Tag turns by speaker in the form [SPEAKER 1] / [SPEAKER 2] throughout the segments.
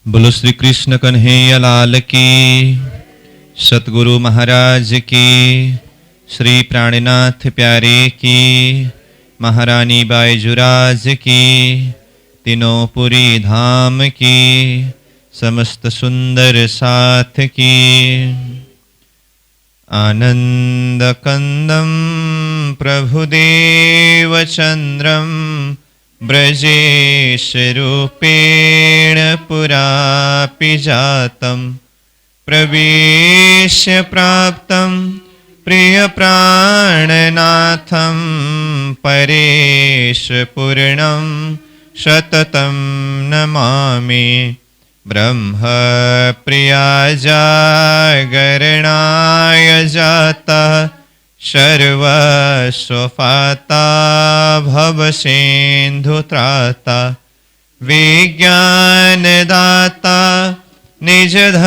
[SPEAKER 1] बोलो श्री कृष्ण कन्हैया लाल की, सतगुरु महाराज की, श्री प्राणनाथ प्यारे की, महारानी बाईजुराज की, तीनों पुरी धाम की, समस्त सुंदर साथ की। आनंद कंदम प्रभुदेव चंद्रम ब्रजेश रूपेण पुरापि जातं प्रवेश्य प्राप्तं प्रिय प्राणनाथं परेश पूर्णं सततं नमामि। ब्रह्म प्रिया जागरणाय जाता सर्वस्वपाता भवसिन्धुत्राता विज्ञानदाता निजधर्मधाता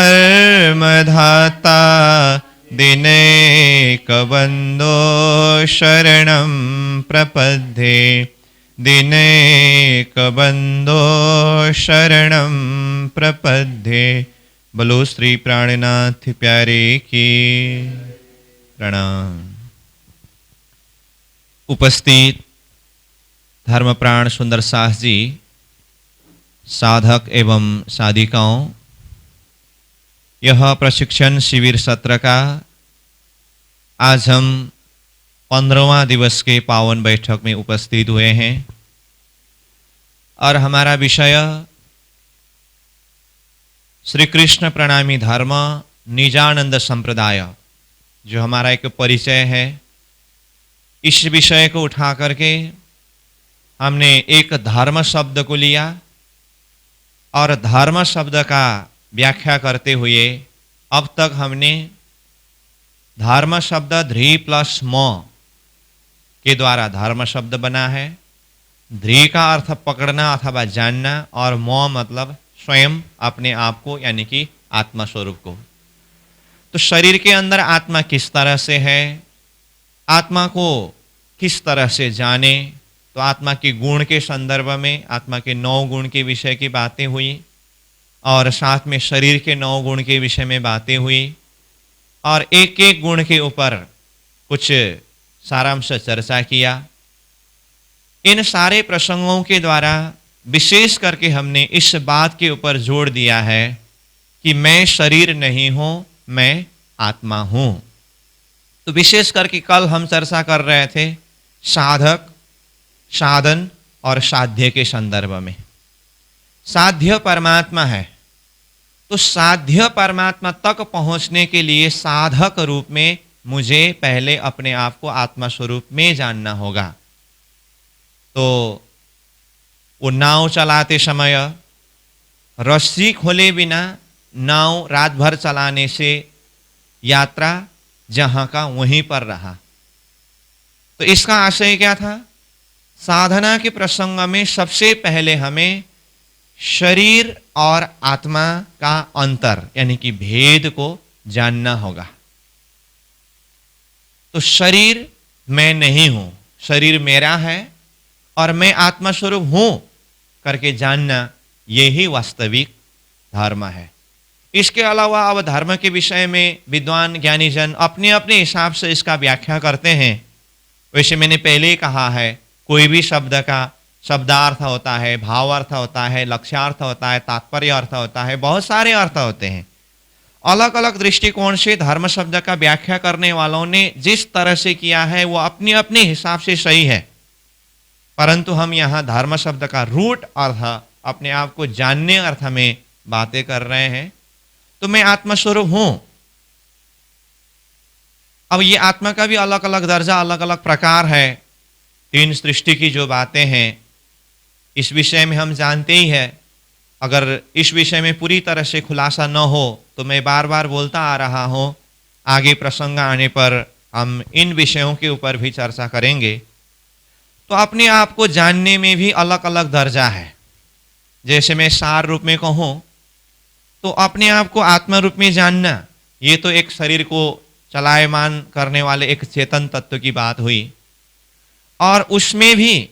[SPEAKER 1] दिनैकबन्धो शरणं प्रपद्ये दिनैकबन्धो शरणं प्रपद्ये। बोलो श्री प्राणनाथ प्यारे की प्रणाम। उपस्थित धर्मप्राण सुंदर सास जी, साधक एवं साधिकाओं, यह प्रशिक्षण शिविर सत्र का आज हम 15वां दिवस के पावन बैठक में उपस्थित हुए हैं और हमारा विषय श्री कृष्ण प्रणामी धर्म निजानंद संप्रदाय, जो हमारा एक परिचय है, इस विषय को उठा करके हमने एक धर्म शब्द को लिया और धर्म शब्द का व्याख्या करते हुए अब तक हमने धर्म शब्द ध्री प्लस म के द्वारा धर्म शब्द बना है। ध्री का अर्थ पकड़ना अथवा जानना और म मतलब स्वयं अपने आप को, यानी कि आत्मा स्वरूप को। तो शरीर के अंदर आत्मा किस तरह से है, आत्मा को किस तरह से जाने, तो आत्मा के गुण के संदर्भ में आत्मा के 9 गुण के विषय की बातें हुई और साथ में शरीर के 9 गुण के विषय में बातें हुई और एक एक गुण के ऊपर कुछ सारांश चर्चा किया। इन सारे प्रसंगों के द्वारा विशेष करके हमने इस बात के ऊपर जोर दिया है कि मैं शरीर नहीं हूं, मैं आत्मा हूं। तो विशेष करके कल हम चर्चा कर रहे थे साधक, साधन और साध्य के संदर्भ में। साध्य परमात्मा है, तो साध्य परमात्मा तक पहुंचने के लिए साधक रूप में मुझे पहले अपने आप को आत्मा स्वरूप में जानना होगा। तो वो नाव चलाते समय रस्सी खोले बिना नाव रात भर चलाने से यात्रा जहां का वहीं पर रहा। तो इसका आशय क्या था? साधना के प्रसंग में सबसे पहले हमें शरीर और आत्मा का अंतर यानी कि भेद को जानना होगा। तो शरीर मैं नहीं हूं, शरीर मेरा है और मैं आत्मा स्वरूप हूं करके जानना, यही वास्तविक धर्म है। इसके अलावा अब धर्म के विषय में विद्वान ज्ञानी जन अपने अपने हिसाब से इसका व्याख्या करते हैं। वैसे मैंने पहले ही कहा है, कोई भी शब्द का शब्दार्थ होता है, भावार्थ होता है, लक्ष्यार्थ होता है, तात्पर्य अर्थ होता है, बहुत सारे अर्थ होते हैं। अलग अलग दृष्टिकोण से धर्म शब्द का व्याख्या करने वालों ने जिस तरह से किया है वो अपने अपने हिसाब से सही है, परंतु हम यहाँ धर्म शब्द का रूट अर्थ, अपने आप को जानने अर्थ में बातें कर रहे हैं। तो मैं आत्मस्वरूप हूं। अब ये आत्मा का भी अलग अलग दर्जा, अलग अलग प्रकार है। 3 सृष्टि की जो बातें हैं इस विषय में हम जानते ही हैं। अगर इस विषय में पूरी तरह से खुलासा न हो तो मैं बार बार बोलता आ रहा हूं, आगे प्रसंग आने पर हम इन विषयों के ऊपर भी चर्चा करेंगे। तो अपने आप को जानने में भी अलग अलग दर्जा है। जैसे मैं सार रूप में कहूं तो अपने आप को आत्मा रूप में जानना, ये तो एक शरीर को चलायमान करने वाले एक चेतन तत्व की बात हुई। और उसमें भी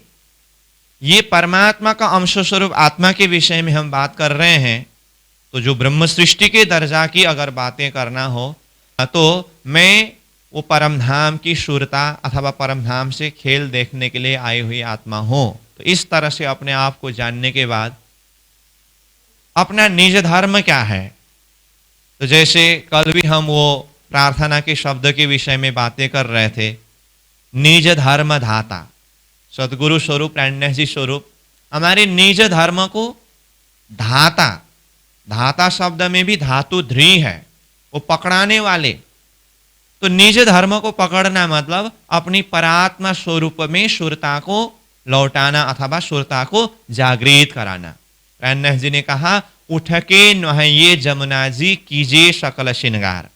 [SPEAKER 1] ये परमात्मा का अंश स्वरूप आत्मा के विषय में हम बात कर रहे हैं। तो जो ब्रह्म सृष्टि के दर्जा की अगर बातें करना हो तो मैं वो परम धाम की शूरता अथवा परम धाम से खेल देखने के लिए आई हुई आत्मा हूं। तो इस तरह से अपने आप को जानने के बाद अपना निज धर्म क्या है, तो जैसे कल भी हम वो प्रार्थना के शब्द के विषय में बातें कर रहे थे, निज धर्म धाता, सदगुरु स्वरूप प्राणनाथ जी स्वरूप हमारे निज धर्म को धाता, धाता शब्द में भी धातु ध्री है, वो पकड़ाने वाले। तो निज धर्म को पकड़ना मतलब अपनी परात्मा स्वरूप में शुरता को लौटाना अथवा शुरता को जागृत कराना। प्राणनाथ जी ने कहा, उठ के नहाइए जमुना जी कीजिए सकल श्रृंगार।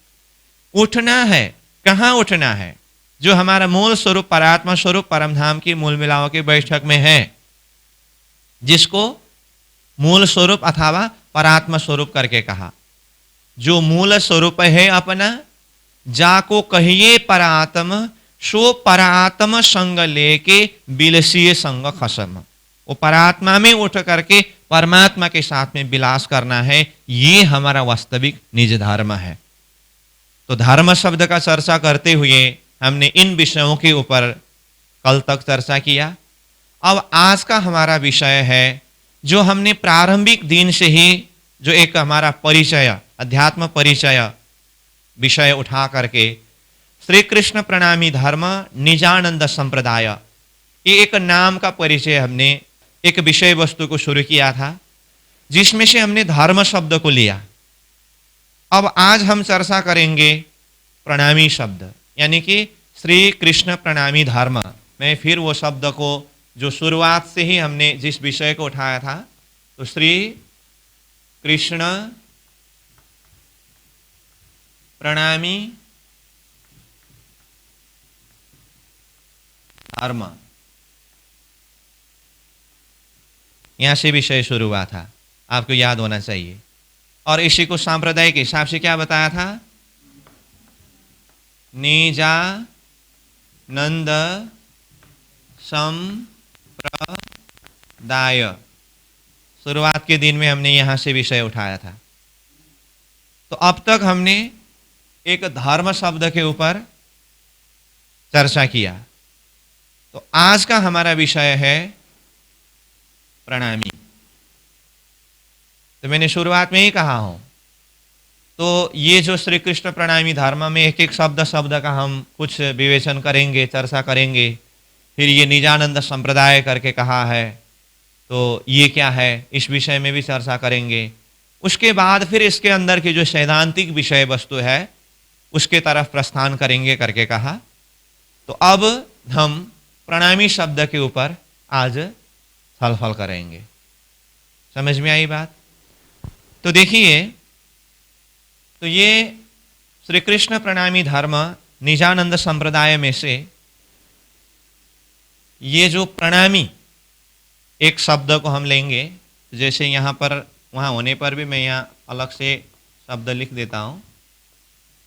[SPEAKER 1] उठना है, कहाँ उठना है? जो हमारा मूल स्वरूप परात्मा स्वरूप परमधाम की मूल मिलाओं की बैठक में है, जिसको मूल स्वरूप अथवा परात्मा स्वरूप करके कहा। जो मूल स्वरूप है अपना, जाको कहिए परात्म, सो परात्म संग लेके बिलसिए संग खसम। वो परात्मा में उठ करके परमात्मा के साथ में विलास करना है, ये हमारा वास्तविक निज धर्म है। तो धर्म शब्द का चर्चा करते हुए हमने इन विषयों के ऊपर कल तक चर्चा किया। अब आज का हमारा विषय है जो हमने प्रारंभिक दिन से ही जो एक हमारा परिचय, अध्यात्म परिचय विषय उठा करके श्री कृष्ण प्रणामी धर्म निजानंद संप्रदाय, ये एक नाम का परिचय हमने एक विषय वस्तु को शुरू किया था, जिसमें से हमने धर्म शब्द को लिया। अब आज हम चर्चा करेंगे प्रणामी शब्द, यानी कि श्री कृष्ण प्रणामी धर्म। मैं फिर वो शब्द को जो शुरुआत से ही हमने जिस विषय को उठाया था, तो श्री कृष्ण प्रणामी धर्म, यहां से विषय शुरू हुआ था, आपको याद होना चाहिए। और इसी को सांप्रदायिक हिसाब से क्या बताया था? निजानंद संप्रदाय। शुरुआत के दिन में हमने यहां से विषय उठाया था। तो अब तक हमने एक धर्म शब्द के ऊपर चर्चा किया। तो आज का हमारा विषय है प्रणामी। तो मैंने शुरुआत में ही कहा हूं, तो ये जो श्री कृष्ण प्रणामी धर्म में एक एक शब्द शब्द का हम कुछ विवेचन करेंगे, चर्चा करेंगे। फिर ये निजानंद संप्रदाय करके कहा है, तो ये क्या है, इस विषय में भी चर्चा करेंगे। उसके बाद फिर इसके अंदर की जो सैद्धांतिक विषय वस्तु है उसके तरफ प्रस्थान करेंगे करके कहा। तो अब हम प्रणामी शब्द के ऊपर आज छलफल करेंगे। समझ में आई बात? तो देखिए, तो ये श्री कृष्ण प्रणामी धर्म निजानंद संप्रदाय में से ये जो प्रणामी एक शब्द को हम लेंगे, जैसे यहाँ पर वहाँ होने पर भी मैं यहाँ अलग से शब्द लिख देता हूँ।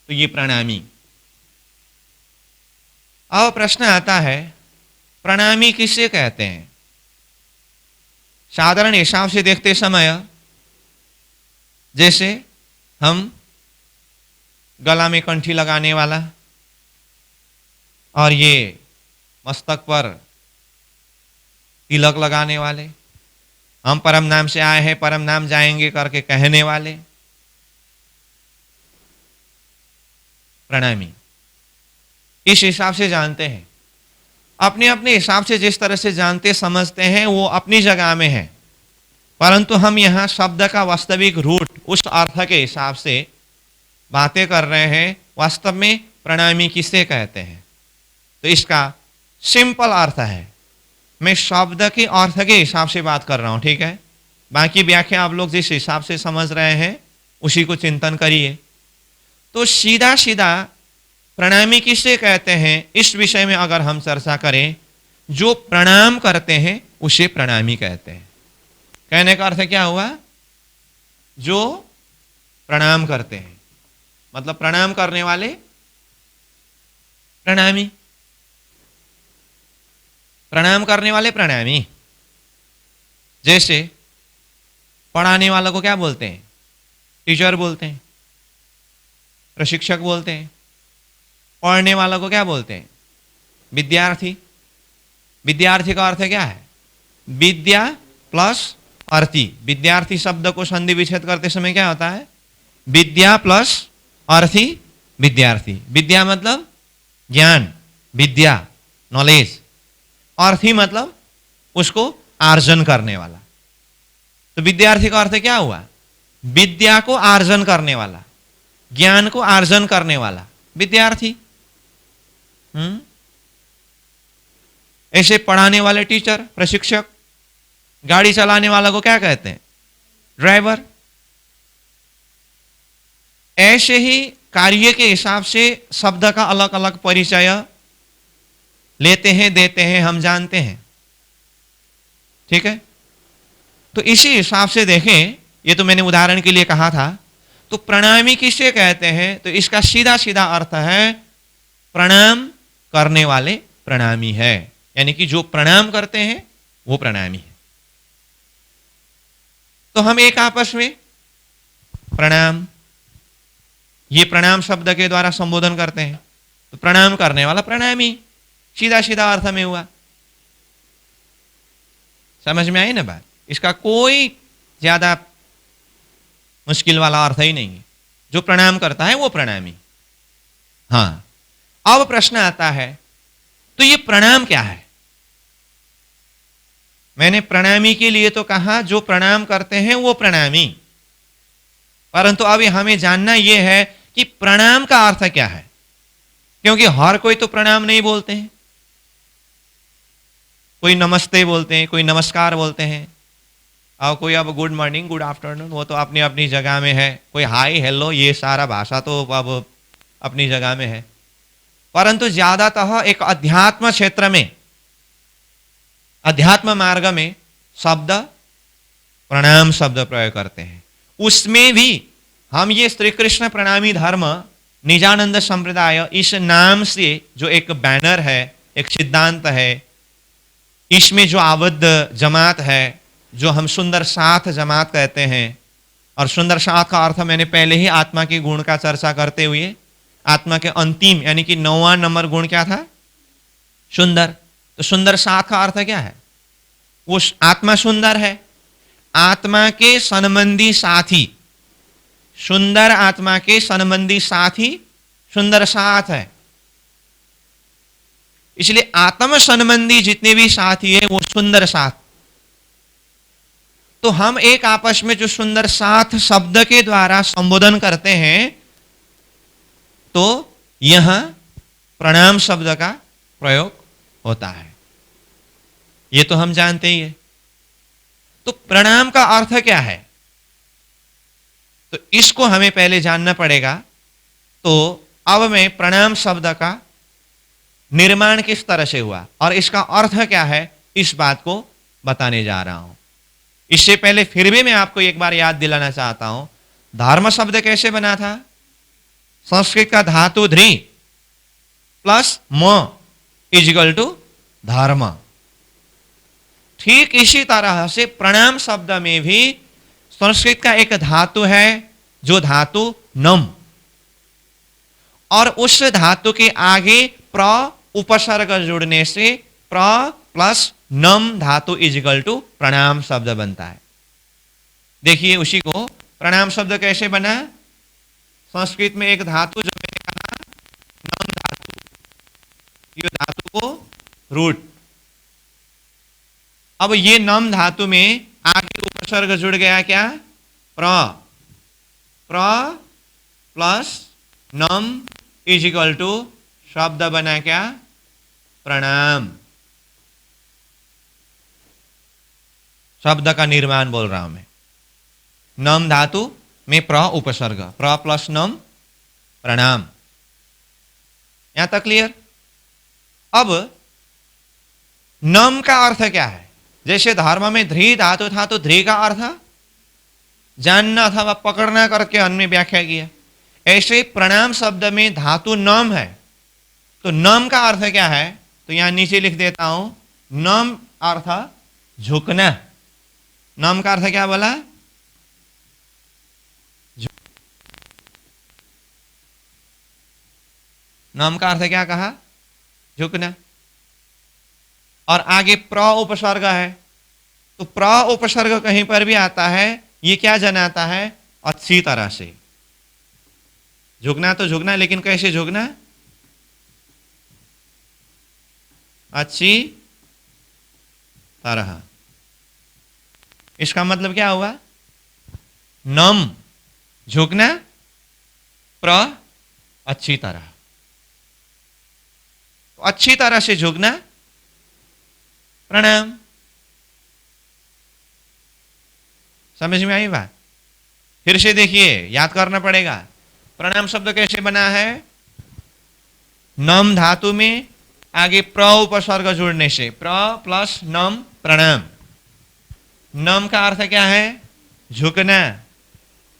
[SPEAKER 1] तो ये प्रणामी। अब प्रश्न आता है, प्रणामी किसे कहते हैं? साधारण हिसाब से देखते समय जैसे हम गला में कंठी लगाने वाला और ये मस्तक पर तिलक लगाने वाले, हम परम नाम से आए हैं परम नाम जाएंगे करके कहने वाले, प्रणामी इस हिसाब से जानते हैं। अपने अपने हिसाब से जिस तरह से जानते समझते हैं वो अपनी जगह में है, परंतु हम यहाँ शब्द का वास्तविक रूट उस अर्थ के हिसाब से बातें कर रहे हैं। वास्तव में प्रणामी किसे कहते हैं? तो इसका सिंपल अर्थ है, मैं शब्द के अर्थ के हिसाब से बात कर रहा हूं, ठीक है? बाकी व्याख्या आप लोग जिस हिसाब से समझ रहे हैं उसी को चिंतन करिए। तो सीधा सीधा प्रणामी किसे कहते हैं इस विषय में अगर हम चर्चा करें, जो प्रणाम करते हैं उसे प्रणामी कहते हैं। कहने का अर्थ क्या हुआ? जो प्रणाम करते हैं, मतलब प्रणाम करने वाले प्रणामी, प्रणाम करने वाले प्रणामी। जैसे पढ़ाने वालों को क्या बोलते हैं? टीचर बोलते हैं, प्रशिक्षक बोलते हैं। पढ़ने वालों को क्या बोलते हैं? विद्यार्थी। विद्यार्थी का अर्थ क्या है? विद्या प्लस अर्थी। विद्यार्थी शब्द को संधि विच्छेद करते समय क्या होता है? विद्या प्लस अर्थी विद्यार्थी। विद्या मतलब ज्ञान, विद्या, नॉलेज। अर्थी मतलब उसको आर्जन करने वाला। तो विद्यार्थी का अर्थ क्या हुआ? विद्या को आर्जन करने वाला, ज्ञान को आर्जन करने वाला विद्यार्थी। ऐसे पढ़ाने वाले टीचर, प्रशिक्षक। गाड़ी चलाने वाला को क्या कहते हैं? ड्राइवर। ऐसे ही कार्य के हिसाब से शब्द का अलग अलग परिचय लेते हैं, देते हैं, हम जानते हैं। ठीक है? तो इसी हिसाब से देखें, ये तो मैंने उदाहरण के लिए कहा था। तो प्रणामी किसे कहते हैं? तो इसका सीधा सीधा अर्थ है प्रणाम करने वाले प्रणामी है, यानी कि जो प्रणाम करते हैं वो प्रणामी है। तो हम एक आपस में प्रणाम, ये प्रणाम शब्द के द्वारा संबोधन करते हैं। तो प्रणाम करने वाला प्रणामी, सीधा सीधा अर्थ में हुआ। समझ में आई ना बात? इसका कोई ज्यादा मुश्किल वाला अर्थ ही नहीं है। जो प्रणाम करता है वो प्रणामी। हां, अब प्रश्न आता है, तो ये प्रणाम क्या है? मैंने प्रणामी के लिए तो कहा जो प्रणाम करते हैं वो प्रणामी, परंतु अभी हमें जानना यह है कि प्रणाम का अर्थ क्या है, क्योंकि हर कोई तो प्रणाम नहीं बोलते हैं। कोई नमस्ते बोलते हैं, कोई नमस्कार बोलते हैं, और कोई अब गुड मॉर्निंग, गुड आफ्टरनून, वो तो अपनी अपनी जगह में है। कोई हाय हेलो, ये सारा भाषा तो अब अपनी जगह में है। परंतु ज्यादातः एक अध्यात्म क्षेत्र में, अध्यात्म मार्ग में शब्द प्रणाम शब्द प्रयोग करते हैं। उसमें भी हम ये श्री कृष्ण प्रणामी धर्म निजानंद संप्रदाय, इस नाम से जो एक बैनर है, एक सिद्धांत है, इसमें जो आबद्ध जमात है, जो हम सुंदर साथ जमात कहते हैं। और सुंदर साथ का अर्थ मैंने पहले ही आत्मा के गुण का चर्चा करते हुए, आत्मा के अंतिम यानी कि 9वां नंबर गुण क्या था? सुंदर। तो सुंदर साथ का अर्थ क्या है? वो आत्मा सुंदर है, आत्मा के संबंधी साथी, सुंदर आत्मा के संबंधी साथी सुंदर साथ है। इसलिए आत्म संबंधी जितने भी साथी है वो सुंदर साथ। तो हम एक आपस में जो सुंदर साथ शब्द के द्वारा संबोधन करते हैं, तो यहां प्रणाम शब्द का प्रयोग होता है। ये तो हम जानते ही है। तो प्रणाम का अर्थ क्या है? तो इसको हमें पहले जानना पड़ेगा। तो अब मैं प्रणाम शब्द का निर्माण किस तरह से हुआ और इसका अर्थ क्या है, इस बात को बताने जा रहा हूं। इससे पहले फिर भी मैं आपको एक बार याद दिलाना चाहता हूं, धर्म शब्द कैसे बना था? संस्कृत का धातु ध्री प्लस म इज इक्वल टू धर्म। ठीक इसी तरह से प्रणाम शब्द में भी संस्कृत का एक धातु है, जो धातु नम, और उस धातु के आगे प्र उपसर्ग जुड़ने से प्र प्लस नम धातु इज इक्वल टू प्रणाम शब्द बनता है। देखिए उसी को प्रणाम शब्द कैसे बना। संस्कृत में एक धातु जो मैंने कहा नम धातु, ये धातु को रूट। अब ये नम धातु में आगे उपसर्ग जुड़ गया क्या? प्र। प्र प्लस नम इज इक्वल टू शब्द बना क्या? प्रणाम। शब्द का निर्माण बोल रहा हूं मैं। नम धातु में प्र उपसर्ग, प्र प्लस नम प्रणाम। यहां तक क्लियर? अब नम का अर्थ क्या है? जैसे धर्म में ध्री धातु था, तो ध्री का अर्थ जानना था, वह पकड़ना करके हमने व्याख्या किया। ऐसे प्रणाम शब्द में धातु नम है, तो नम का अर्थ क्या है? तो यहां नीचे लिख देता हूं, नम अर्थ झुकना। नम का अर्थ क्या बोला? नम का अर्थ क्या कहा? झुकना। और आगे प्र उपसर्ग है, तो प्र उपसर्ग कहीं पर भी आता है, ये क्या जनाता है? अच्छी तरह से झुकना। तो झुकना, लेकिन कैसे झुकना? अच्छी तरह। इसका मतलब क्या हुआ? नम झुकना, प्र अच्छी तरह। तो अच्छी तरह से झुकना प्रणाम। समझ में आई बात? फिर से देखिए, याद करना पड़ेगा। प्रणाम शब्द कैसे बना है? नम धातु में आगे प्र उपसर्ग जुड़ने से, प्र प्लस नम, प्रणाम। नम का अर्थ क्या है? झुकना।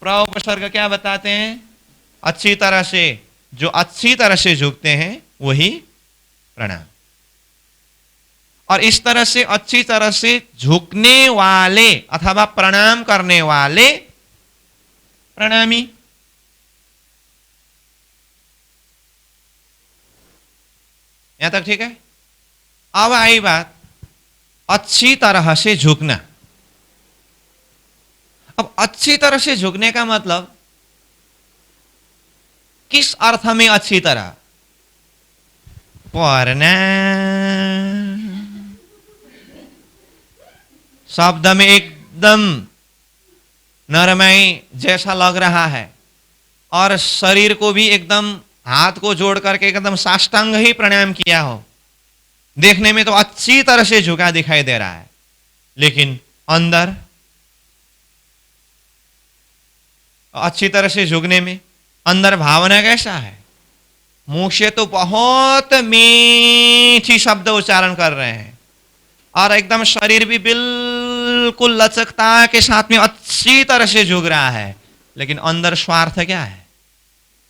[SPEAKER 1] प्र उपसर्ग क्या बताते हैं? अच्छी तरह से। जो अच्छी तरह से झुकते हैं वही प्रणाम। और इस तरह से अच्छी तरह से झुकने वाले अथवा प्रणाम करने वाले प्रणामी। यहां तक ठीक है? अब आई बात अच्छी तरह से झुकना। अब अच्छी तरह से झुकने का मतलब किस अर्थ में अच्छी तरह? शब्द में एकदम नरमाई जैसा लग रहा है, और शरीर को भी एकदम हाथ को जोड़ करके एकदम साष्टांग ही प्रणाम किया हो, देखने में तो अच्छी तरह से झुका दिखाई दे रहा है, लेकिन अंदर अच्छी तरह से झुकने में अंदर भावना कैसा है? मुंह से तो बहुत मीठी शब्द उच्चारण कर रहे हैं, और एकदम शरीर भी बिल्कुल लचकता के साथ में अच्छी तरह से झुक रहा है, लेकिन अंदर स्वार्थ क्या है?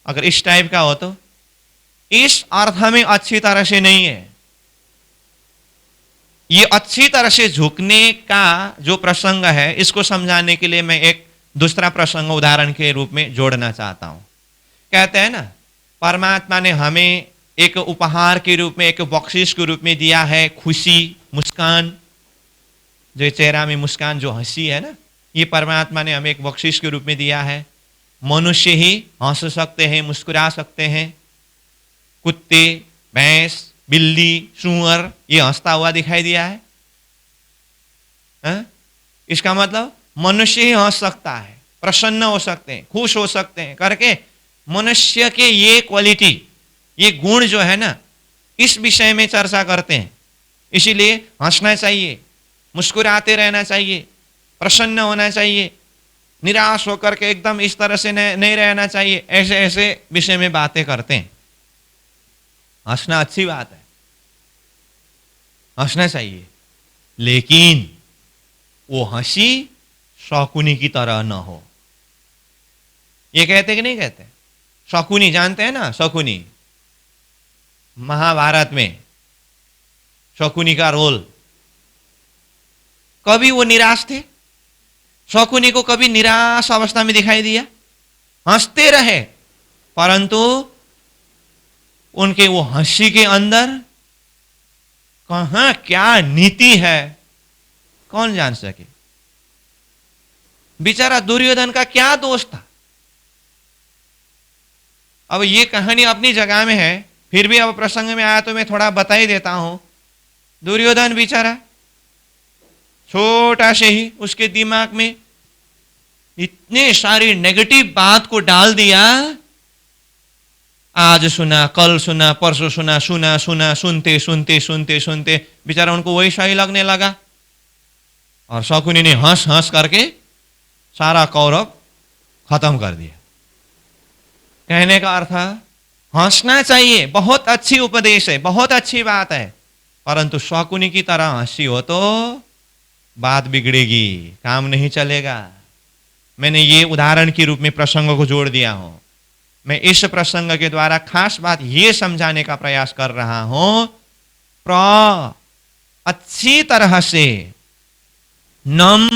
[SPEAKER 1] अगर इस टाइप का हो तो इस अर्थ में अच्छी तरह से नहीं है। ये अच्छी तरह से झुकने का जो प्रसंग है, इसको समझाने के लिए मैं एक दूसरा प्रसंग उदाहरण के रूप में जोड़ना चाहता हूं। कहते हैं ना, परमात्मा ने हमें एक उपहार के रूप में, एक बख्शिश के रूप में दिया है खुशी, मुस्कान। जो चेहरा में मुस्कान, जो हंसी है ना, ये परमात्मा ने हमें एक बख्शिश के रूप में दिया है। मनुष्य ही हंस सकते हैं, मुस्कुरा सकते हैं। कुत्ते, भैंस, बिल्ली, सूअर ये हंसता हुआ दिखाई दिया है, इसका मतलब मनुष्य ही हंस सकता है, प्रसन्न हो सकते हैं, खुश हो सकते हैं करके मनुष्य के ये क्वालिटी, ये गुण जो है ना, इस विषय में चर्चा करते हैं। इसीलिए हंसना चाहिए, मुस्कुराते रहना चाहिए, प्रसन्न होना चाहिए, निराश होकर के एकदम इस तरह से नहीं रहना चाहिए। ऐसे ऐसे विषय में बातें करते हैं। हंसना अच्छी बात है, हंसना चाहिए, लेकिन वो हंसी शकुनी की तरह न हो। ये कहते कि नहीं कहते? शकुनी जानते हैं ना? शकुनी, महाभारत में शकुनी का रोल। कभी वो निराश थे? शकुनी को कभी निराश अवस्था में दिखाई दिया? हंसते रहे, परंतु उनके वो हंसी के अंदर कहां क्या नीति है, कौन जान सके। बेचारा दुर्योधन का क्या दोष था? अब ये कहानी अपनी जगह में है, फिर भी अब प्रसंग में आया तो मैं थोड़ा बता ही देता हूं। दुर्योधन बेचारा छोटा से ही उसके दिमाग में इतने सारी नेगेटिव बात को डाल दिया। आज सुना, कल सुना, परसों सुना, सुना सुना, सुनते सुनते सुनते सुनते बेचारा उनको वैसा ही लगने लगा, और शकुनी ने हंस हंस करके सारा कौरव खत्म कर दिया। कहने का अर्थ हंसना चाहिए, बहुत अच्छी उपदेश है, बहुत अच्छी बात है, परंतु शकुनी की तरह हंसी हो तो बात बिगड़ेगी, काम नहीं चलेगा। मैंने ये उदाहरण के रूप में प्रसंग को जोड़ दिया हूं। मैं इस प्रसंग के द्वारा खास बात ये समझाने का प्रयास कर रहा हूं, अच्छी तरह से नम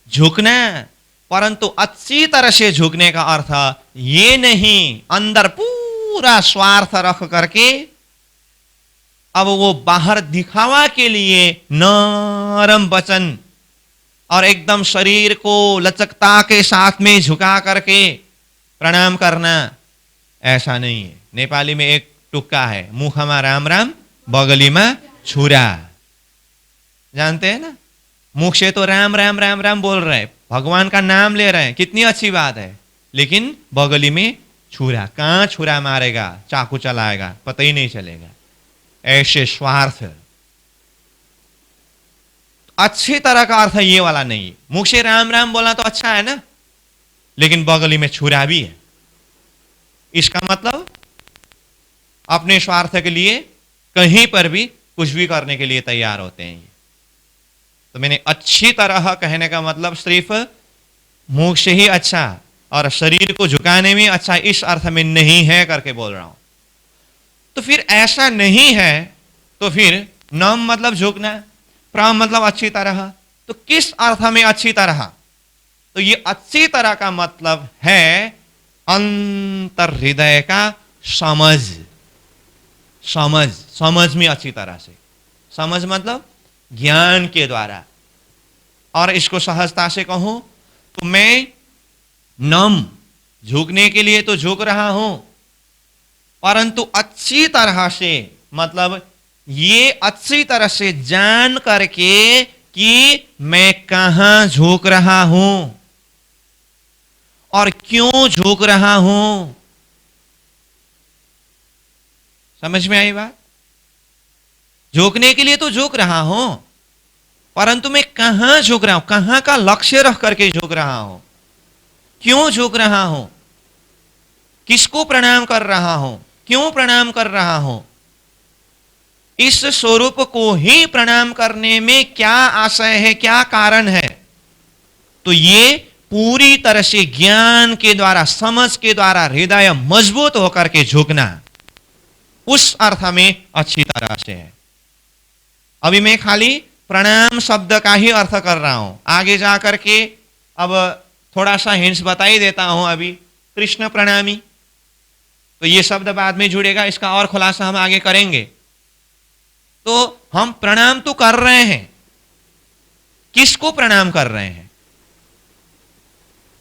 [SPEAKER 1] झुकना, परंतु अच्छी तरह से झुकने का अर्थ ये नहीं अंदर पूरा स्वार्थ रख करके अब वो बाहर दिखावा के लिए नरम वचन और एकदम शरीर को लचकता के साथ में झुका करके प्रणाम करना, ऐसा नहीं है। नेपाली में एक टुक्का है, मुखमा राम राम बगलीमा छुरा। जानते हैं ना, मुख से तो राम राम राम राम बोल रहे हैं, भगवान का नाम ले रहे हैं, कितनी अच्छी बात है, लेकिन बगली में छुरा, कहां छुरा मारेगा, चाकू चलाएगा, पता ही नहीं चलेगा। ऐसे स्वार्थ अच्छी तरह का अर्थ ये वाला नहीं। मुख से राम राम बोलना तो अच्छा है ना, लेकिन बगली में छुरा भी है। इसका मतलब अपने स्वार्थ के लिए कहीं पर भी कुछ भी करने के लिए तैयार होते हैं। तो मैंने अच्छी तरह कहने का मतलब सिर्फ मुख से ही अच्छा और शरीर को झुकाने में अच्छा, इस अर्थ में नहीं है करके बोल रहा हूं। तो फिर ऐसा नहीं है तो फिर नम मतलब झुकना, प्रम मतलब अच्छी तरह, तो किस अर्थ में अच्छी तरह? तो ये अच्छी तरह का मतलब है अंतर हृदय का समझ। समझ, समझ में अच्छी तरह से, समझ मतलब ज्ञान के द्वारा। और इसको सहजता से कहूं तो मैं नम, झुकने के लिए तो झुक रहा हूं, परंतु अच्छी तरह से मतलब ये अच्छी तरह से जान करके कि मैं कहां झुक रहा हूं और क्यों झुक रहा हूं। समझ में आई बात? झुकने के लिए तो झुक रहा हूं, परंतु मैं कहां झुक रहा हूं, कहां का लक्ष्य रख करके झुक रहा हूं, क्यों झुक रहा हूं, किसको प्रणाम कर रहा हूं, क्यों प्रणाम कर रहा हूं, इस स्वरूप को ही प्रणाम करने में क्या आशय है, क्या कारण है। तो ये पूरी तरह से ज्ञान के द्वारा, समझ के द्वारा हृदय मजबूत होकर के झुकना, उस अर्थ में अच्छी तरह से है। अभी मैं खाली प्रणाम शब्द का ही अर्थ कर रहा हूं, आगे जाकर के अब थोड़ा सा हिंट्स बता ही देता हूं। अभी कृष्ण प्रणामी, तो ये शब्द बाद में जुड़ेगा, इसका और खुलासा हम आगे करेंगे। तो हम प्रणाम तो कर रहे हैं, किसको प्रणाम कर रहे हैं?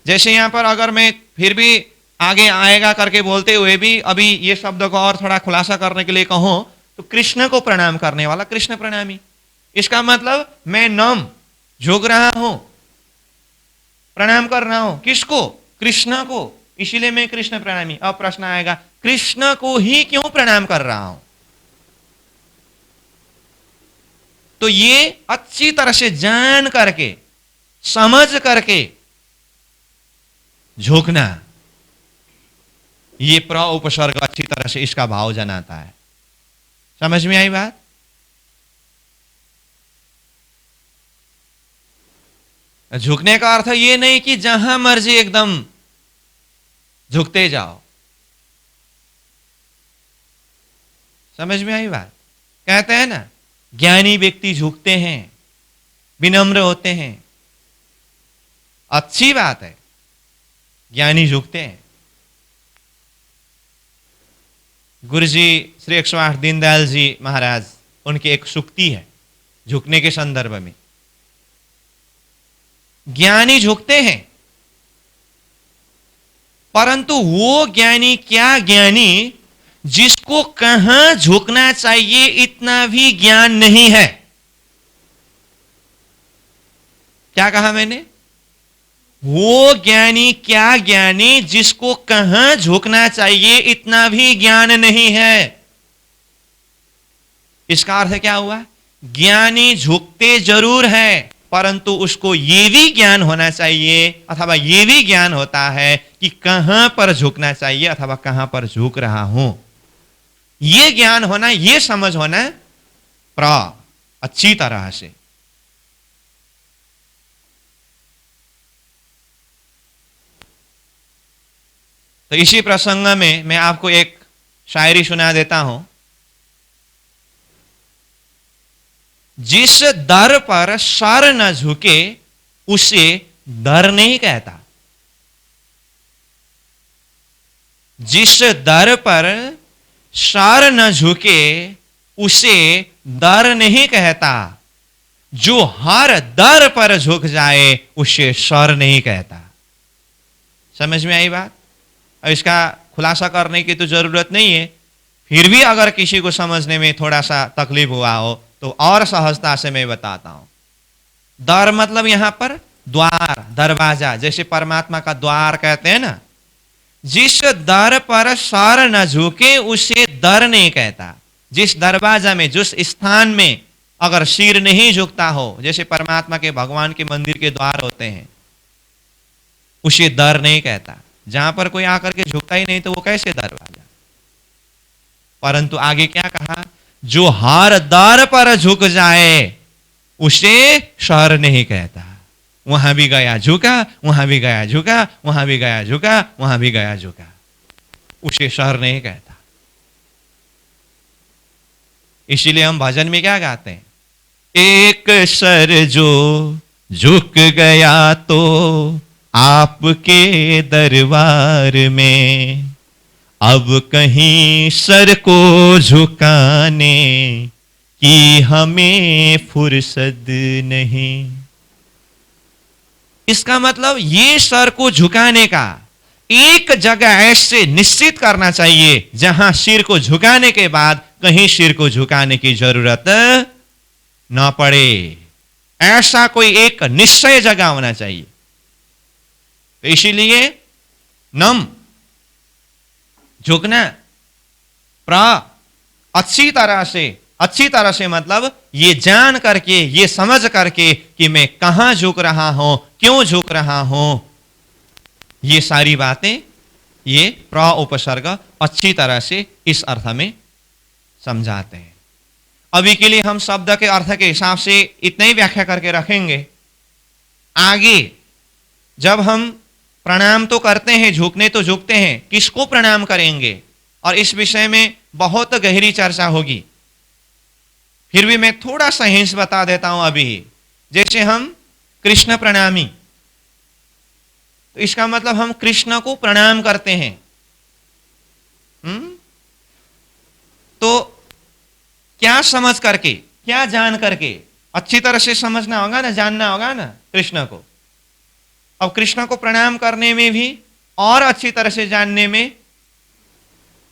[SPEAKER 1] जैसे यहां पर अगर मैं फिर भी आगे आएगा करके बोलते हुए भी अभी ये शब्द को और थोड़ा खुलासा करने के लिए कहूं तो कृष्ण को प्रणाम करने वाला कृष्ण प्रणामी, इसका मतलब मैं नम, झुक रहा हूं, प्रणाम कर रहा हूं, किसको? कृष्ण को, इसीलिए मैं कृष्ण प्रणामी। अब प्रश्न आएगा, कृष्ण को ही क्यों प्रणाम कर रहा हूं? तो ये अच्छी तरह से जान करके, समझ करके झुकना, ये प्र उपसर्ग अच्छी तरह से इसका भाव जनाता है। समझ में आई बात? झुकने का अर्थ ये नहीं कि जहां मर्जी एकदम झुकते जाओ। समझ में आई बात? कहते हैं ना, ज्ञानी व्यक्ति झुकते हैं, विनम्र होते हैं, अच्छी बात है, ज्ञानी झुकते हैं। गुरुजी श्री 108 दीनदयाल जी महाराज, उनकी एक सूक्ति है झुकने के संदर्भ में। ज्ञानी झुकते हैं, परंतु वो ज्ञानी क्या ज्ञानी जिसको कहां झुकना चाहिए इतना भी ज्ञान नहीं है। क्या कहा मैंने? वो ज्ञानी क्या ज्ञानी जिसको कहां झुकना चाहिए इतना भी ज्ञान नहीं है। इसका अर्थ क्या हुआ? ज्ञानी झुकते जरूर है, परंतु उसको ये भी ज्ञान होना चाहिए अथवा ये भी ज्ञान होता है कि कहां पर झुकना चाहिए अथवा कहां पर झुक रहा हूं। ये ज्ञान होना, ये समझ होना प्र अच्छी तरह से। तो इसी प्रसंग में मैं आपको एक शायरी सुना देता हूं। जिस दर पर सर न झुके उसे दर नहीं कहता, जिस दर पर सर न झुके उसे दर नहीं कहता, जो हर दर पर झुक जाए उसे सर नहीं कहता। समझ में आई बात? अब इसका खुलासा करने की तो जरूरत नहीं है, फिर भी अगर किसी को समझने में थोड़ा सा तकलीफ हुआ हो तो और सहजता से मैं बताता हूं। दर मतलब यहां पर द्वार, दरवाजा, जैसे परमात्मा का द्वार कहते हैं ना। जिस दर पर सर न झुके उसे दर नहीं कहता। जिस दरवाजा में, जिस स्थान में अगर सिर नहीं झुकता हो, जैसे परमात्मा के, भगवान के मंदिर के द्वार होते हैं, उसे दर नहीं कहता। जहां पर कोई आकर के झुकता ही नहीं तो वो कैसे दरवाजा? परंतु आगे क्या कहा? जो हर दर पर झुक जाए उसे सर नहीं कहता। वहां भी गया झुका, वहां भी गया झुका, वहां भी गया झुका, वहां भी गया झुका, उसे सर नहीं कहता। इसीलिए हम भजन में क्या गाते हैं? एक सर जो झुक गया तो आपके दरबार में, अब कहीं सर को झुकाने की हमें फुर्सत नहीं। इसका मतलब ये सर को झुकाने का एक जगह ऐसे निश्चित करना चाहिए जहां सिर को झुकाने के बाद कहीं सिर को झुकाने की जरूरत न पड़े। ऐसा कोई एक निश्चय जगह होना चाहिए। तो इसीलिए नम, झुकना, प्र, अच्छी तरह से मतलब ये जान करके, ये समझ करके कि मैं कहां झुक रहा हूं, क्यों झुक रहा हूं, ये सारी बातें ये प्र उपसर्ग अच्छी तरह से इस अर्थ में समझाते हैं। अभी के लिए हम शब्द के अर्थ के हिसाब से इतना ही व्याख्या करके रखेंगे। आगे जब हम प्रणाम तो करते हैं, झुकने तो झुकते हैं, किसको प्रणाम करेंगे, और इस विषय में बहुत गहरी चर्चा होगी। फिर भी मैं थोड़ा सा हिंस बता देता हूं अभी। जैसे हम कृष्ण प्रणामी, तो इसका मतलब हम कृष्ण को प्रणाम करते हैं। तो क्या समझ करके, क्या जान करके, अच्छी तरह से समझना होगा ना, जानना होगा ना कृष्ण को। अब कृष्ण को प्रणाम करने में भी और अच्छी तरह से जानने में,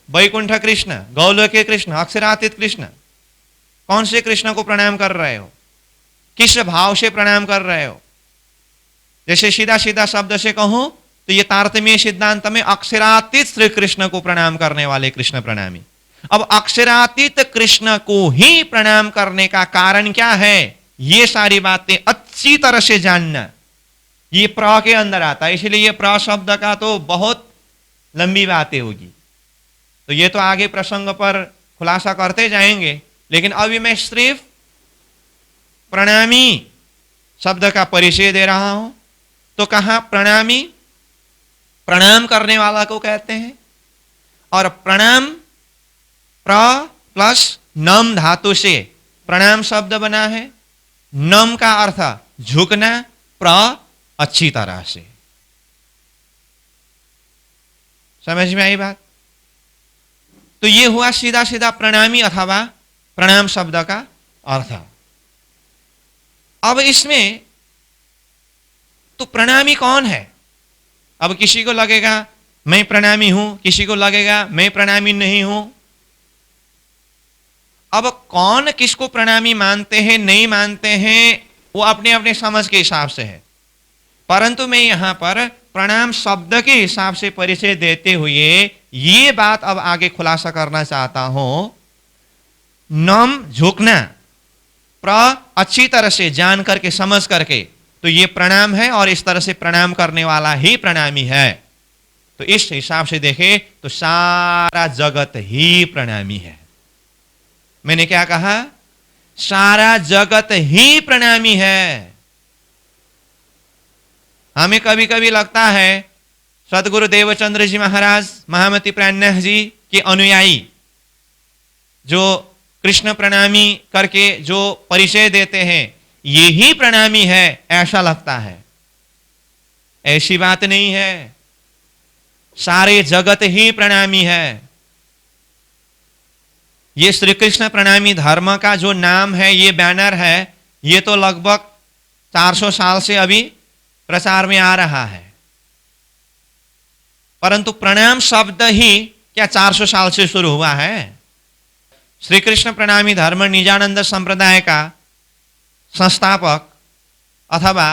[SPEAKER 1] वैकुंठ कृष्ण, गौलोक कृष्ण, अक्षरातीत कृष्ण, कौन से कृष्ण को प्रणाम कर रहे हो, किस भाव से प्रणाम कर रहे हो। जैसे सीधा सीधा शब्द से कहूं तो ये तारतम्य सिद्धांत में अक्षरातीत श्री कृष्ण को प्रणाम करने वाले कृष्ण प्रणामी। अब अक्षरातीत कृष्ण को ही प्रणाम करने का कारण क्या है, ये सारी बातें अच्छी तरह से जानना, ये प्र के अंदर आता है। इसलिए ये प्र शब्द का तो बहुत लंबी बातें होगी, तो ये तो आगे प्रसंग पर खुलासा करते जाएंगे। लेकिन अभी मैं सिर्फ प्रणामी शब्द का परिचय दे रहा हूं। तो कहा प्रणामी, प्रणाम करने वाला को कहते हैं। और प्रणाम प्र प्लस नम धातु से प्रणाम शब्द बना है। नम का अर्थ झुकना, प्र अच्छी तरह से। समझ में आई बात? तो ये हुआ सीधा सीधा प्रणामी अथवा प्रणाम शब्द का अर्थ। अब इसमें तो प्रणामी कौन है? अब किसी को लगेगा मैं प्रणामी हूं, किसी को लगेगा मैं प्रणामी नहीं हूं। अब कौन किसको प्रणामी मानते हैं, नहीं मानते हैं, वो अपने अपने समझ के हिसाब से है। परंतु मैं यहां पर प्रणाम शब्द के हिसाब से परिचय देते हुए ये बात अब आगे खुलासा करना चाहता हूं। नम झुकना, प्र अच्छी तरह से जान करके, समझ करके, तो ये प्रणाम है और इस तरह से प्रणाम करने वाला ही प्रणामी है। तो इस हिसाब से देखें तो सारा जगत ही प्रणामी है। मैंने क्या कहा? सारा जगत ही प्रणामी है। हमें कभी कभी लगता है सदगुरु देवचंद्र जी महाराज, महामती प्राणनाथ जी के अनुयायी जो कृष्ण प्रणामी करके जो परिचय देते हैं ये ही प्रणामी है, ऐसा लगता है। ऐसी बात नहीं है। सारे जगत ही प्रणामी है। ये श्री कृष्ण प्रणामी धर्म का जो नाम है, ये बैनर है, ये तो लगभग 400 साल से अभी प्रचार में आ रहा है। परंतु प्रणाम शब्द ही क्या 400 साल से शुरू हुआ है? श्री कृष्ण प्रणामी धर्म निजानंद संप्रदाय का संस्थापक अथवा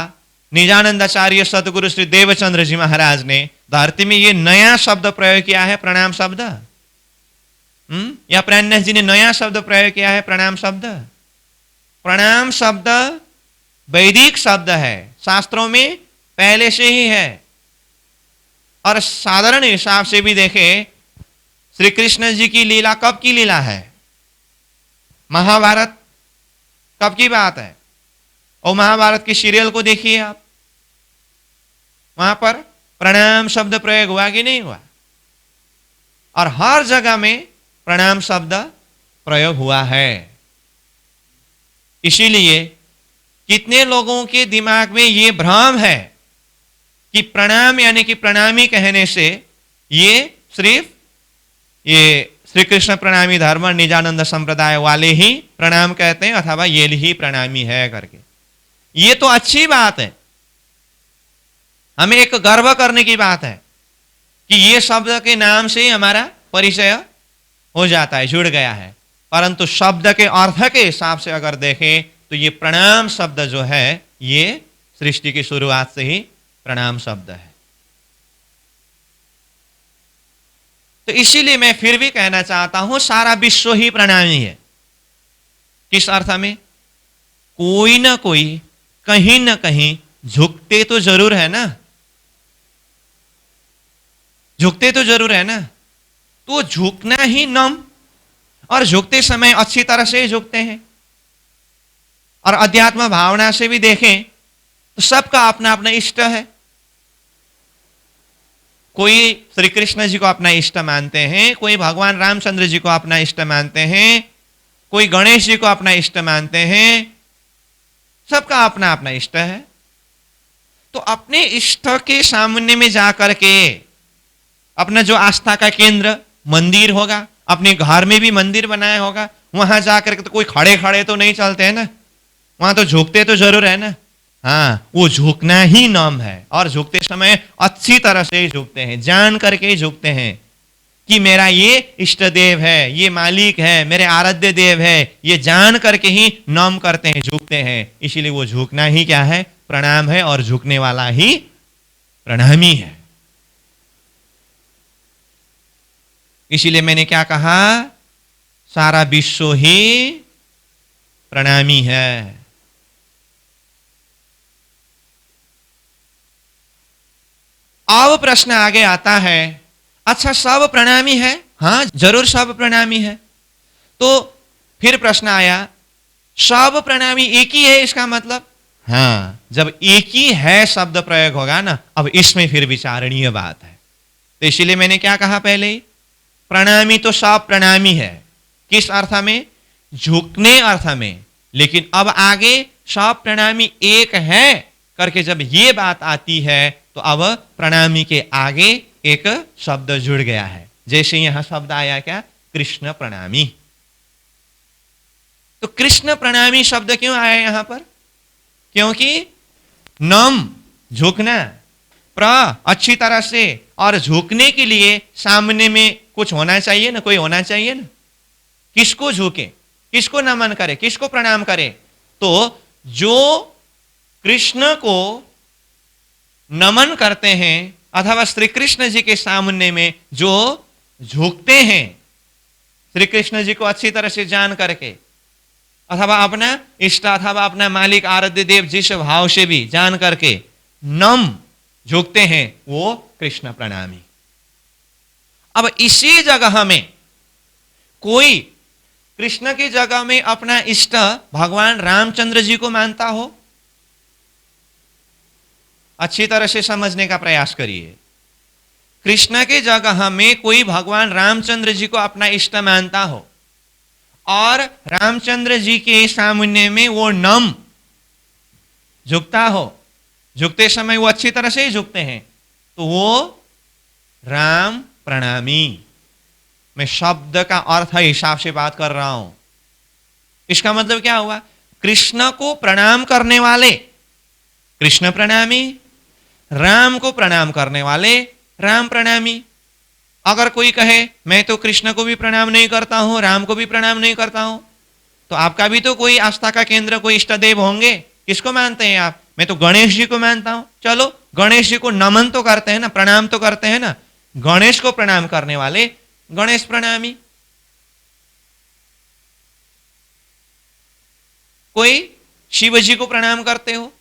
[SPEAKER 1] निजानंदाचार्य सतगुरु श्री देवचंद्र जी महाराज ने धरती में ये नया शब्द प्रयोग किया है, प्रणाम शब्द। या प्राणनाथ जी ने नया शब्द प्रयोग किया है, प्रणाम शब्द। प्रणाम शब्द वैदिक शब्द है, शास्त्रों में पहले से ही है। और साधारण हिसाब से भी देखें, श्री कृष्ण जी की लीला कब की लीला है? महाभारत कब की बात है? और महाभारत की सीरियल को देखिए आप, वहां पर प्रणाम शब्द प्रयोग हुआ कि नहीं हुआ? और हर जगह में प्रणाम शब्द प्रयोग हुआ है। इसीलिए कितने लोगों के दिमाग में ये भ्रम है कि प्रणाम यानी कि प्रणामी कहने से ये सिर्फ ये श्री कृष्ण प्रणामी धर्म निजानंद संप्रदाय वाले ही प्रणाम कहते हैं अथवा ये ही प्रणामी है करके। ये तो अच्छी बात है, हमें एक गर्व करने की बात है कि ये शब्द के नाम से हमारा परिचय हो जाता है, जुड़ गया है। परंतु शब्द के अर्थ के हिसाब से अगर देखें तो ये प्रणाम शब्द जो है ये सृष्टि की शुरुआत से ही प्रणाम शब्द है। तो इसीलिए मैं फिर भी कहना चाहता हूं सारा विश्व ही प्रणामी है। किस अर्थ में? कोई ना कोई कहीं ना कहीं झुकते तो जरूर है ना, झुकते तो जरूर है ना। तो झुकना ही नम, और झुकते समय अच्छी तरह से झुकते हैं। और अध्यात्म भावना से भी देखें तो सबका अपना अपना इष्ट है। कोई श्री कृष्ण जी को अपना इष्ट मानते हैं, कोई भगवान रामचंद्र जी को अपना इष्ट मानते हैं, कोई गणेश जी को अपना इष्ट मानते हैं। सबका अपना अपना इष्ट है। तो अपने इष्ट के सामने में जाकर के अपना जो आस्था का केंद्र मंदिर होगा, अपने घर में भी मंदिर बनाया होगा, वहां जाकर के तो कोई खड़े खड़े तो नहीं चलते हैं ना, वहां तो झुकते तो जरूर है ना। हाँ, वो झुकना ही नाम है। और झुकते समय अच्छी तरह से ही झुकते हैं, जान करके ही झुकते हैं कि मेरा ये इष्ट देव है, ये मालिक है, मेरे आराध्य देव है, ये जान करके ही नाम करते हैं, झुकते हैं। इसीलिए वो झुकना ही क्या है? प्रणाम है। और झुकने वाला ही प्रणामी है। इसीलिए मैंने क्या कहा? सारा विश्व ही प्रणामी है। अब प्रश्न आगे आता है, अच्छा सब प्रणामी है? हाँ, जरूर सब प्रणामी है। तो फिर प्रश्न आया, सब प्रणामी एक ही है इसका मतलब? हाँ, जब एक ही है शब्द प्रयोग होगा ना, अब इसमें फिर विचारणीय बात है। तो इसीलिए मैंने क्या कहा पहले ही, प्रणामी तो सब प्रणामी है। किस अर्थ में? झुकने अर्थ में। लेकिन अब आगे सब प्रणामी एक है करके जब ये बात आती है तो अब प्रणामी के आगे एक शब्द जुड़ गया है। जैसे यहां शब्द आया क्या? कृष्ण प्रणामी। तो कृष्ण प्रणामी शब्द क्यों आया यहां पर? क्योंकि नम झुकना, प्र अच्छी तरह से, और झुकने के लिए सामने में कुछ होना चाहिए ना, कोई होना चाहिए ना। किसको झुके, किसको नमन करे, किसको प्रणाम करे? तो जो कृष्ण को नमन करते हैं अथवा श्री कृष्ण जी के सामने में जो झुकते हैं, श्री कृष्ण जी को अच्छी तरह से जान करके अथवा अपना इष्ट अथवा अपना मालिक आराध्य देव जिस भाव से भी जान करके नम झुकते हैं, वो कृष्ण प्रणामी। अब इसी जगह में कोई कृष्ण की जगह में अपना इष्ट भगवान रामचंद्र जी को मानता हो, अच्छी तरह से समझने का प्रयास करिए। कृष्ण के जगह में कोई भगवान रामचंद्र जी को अपना इष्ट मानता हो और रामचंद्र जी के सामने में वो नम झुकता हो, झुकते समय वो अच्छी तरह से ही झुकते हैं, तो वो राम प्रणामी। मैं शब्द का अर्थ हिसाब से बात कर रहा हूं। इसका मतलब क्या हुआ? कृष्ण को प्रणाम करने वाले कृष्ण प्रणामी, राम को प्रणाम करने वाले राम प्रणामी। अगर कोई कहे मैं तो कृष्ण को भी प्रणाम नहीं करता हूं, राम को भी प्रणाम नहीं करता हूं, तो आपका भी तो कोई आस्था का केंद्र, कोई इष्ट देव होंगे। किसको मानते हैं आप? मैं तो गणेश जी को मानता हूं। चलो गणेश जी को नमन तो करते हैं ना, प्रणाम तो करते हैं ना। गणेश को प्रणाम करने वाले गणेश प्रणामी। कोई शिव जी को प्रणाम करते हो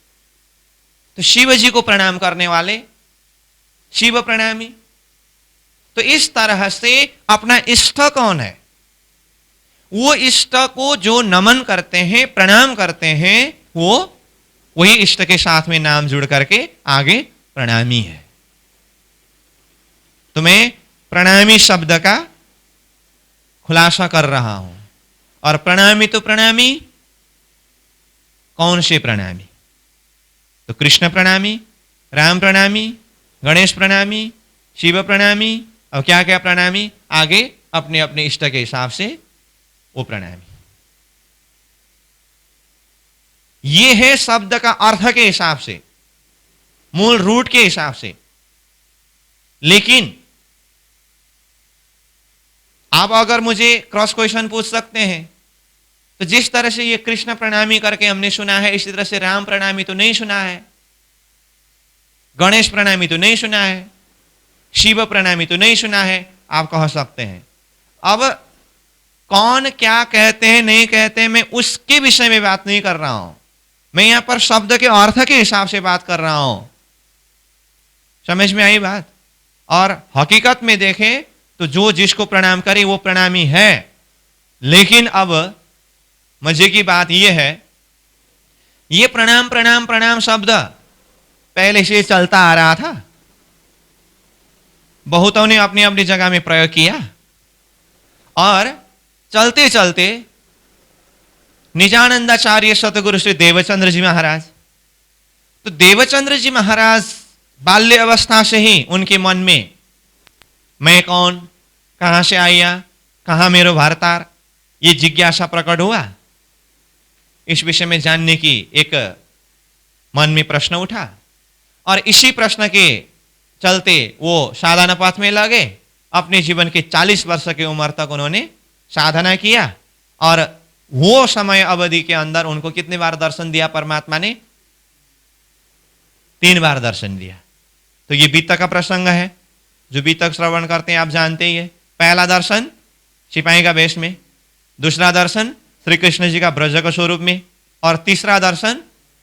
[SPEAKER 1] तो शिव जी को प्रणाम करने वाले शिव प्रणामी। तो इस तरह से अपना इष्ट कौन है, वो इष्ट को जो नमन करते हैं, प्रणाम करते हैं, वो वही इष्ट के साथ में नाम जुड़ करके आगे प्रणामी है। तो मैं प्रणामी शब्द का खुलासा कर रहा हूं। और प्रणामी तो प्रणामी कौन से प्रणामी? तो कृष्ण प्रणामी, राम प्रणामी, गणेश प्रणामी, शिव प्रणामी, और क्या क्या प्रणामी आगे अपने अपने इष्ट के हिसाब से वो प्रणामी। ये है शब्द का अर्थ के हिसाब से, मूल रूट के हिसाब से। लेकिन आप अगर मुझे क्रॉस क्वेश्चन पूछ सकते हैं, तो जिस तरह से ये कृष्ण प्रणामी करके हमने सुना है, इसी तरह से राम प्रणामी तो नहीं सुना है, गणेश प्रणामी तो नहीं सुना है, शिव प्रणामी तो नहीं सुना है, आप कह सकते हैं। अब कौन क्या कहते हैं नहीं कहते हैं, मैं उसके विषय में बात नहीं कर रहा हूं। मैं यहां पर शब्द के अर्थ के हिसाब से बात कर रहा हूं। समझ में आई बात? और हकीकत में देखें तो जो जिसको प्रणाम करे वो प्रणामी है। लेकिन अब मजे की बात यह है, ये प्रणाम प्रणाम प्रणाम शब्द पहले से चलता आ रहा था। बहुतों ने अपनी अपनी जगह में प्रयोग किया, और चलते चलते निजानंदाचार्य सतगुरु श्री देवचंद्र जी महाराज, तो देवचंद्र जी महाराज बाल्य अवस्था से ही उनके मन में मैं कौन, कहां से आया, कहां मेरो भारतार, ये जिज्ञासा प्रकट हुआ। इस विषय में जानने की एक मन में प्रश्न उठा, और इसी प्रश्न के चलते वो साधना पथ में लगे। अपने जीवन के 40 वर्ष की उम्र तक उन्होंने साधना किया, और वो समय अवधि के अंदर उनको कितने बार दर्शन दिया परमात्मा ने? 3 बार दर्शन दिया। तो ये बीतक का प्रसंग है, जो बीतक श्रवण करते हैं आप जानते ही है। पहला दर्शन सिपाही का वेश में, दूसरा दर्शन श्री कृष्ण जी का ब्रज के स्वरूप में, और तीसरा दर्शन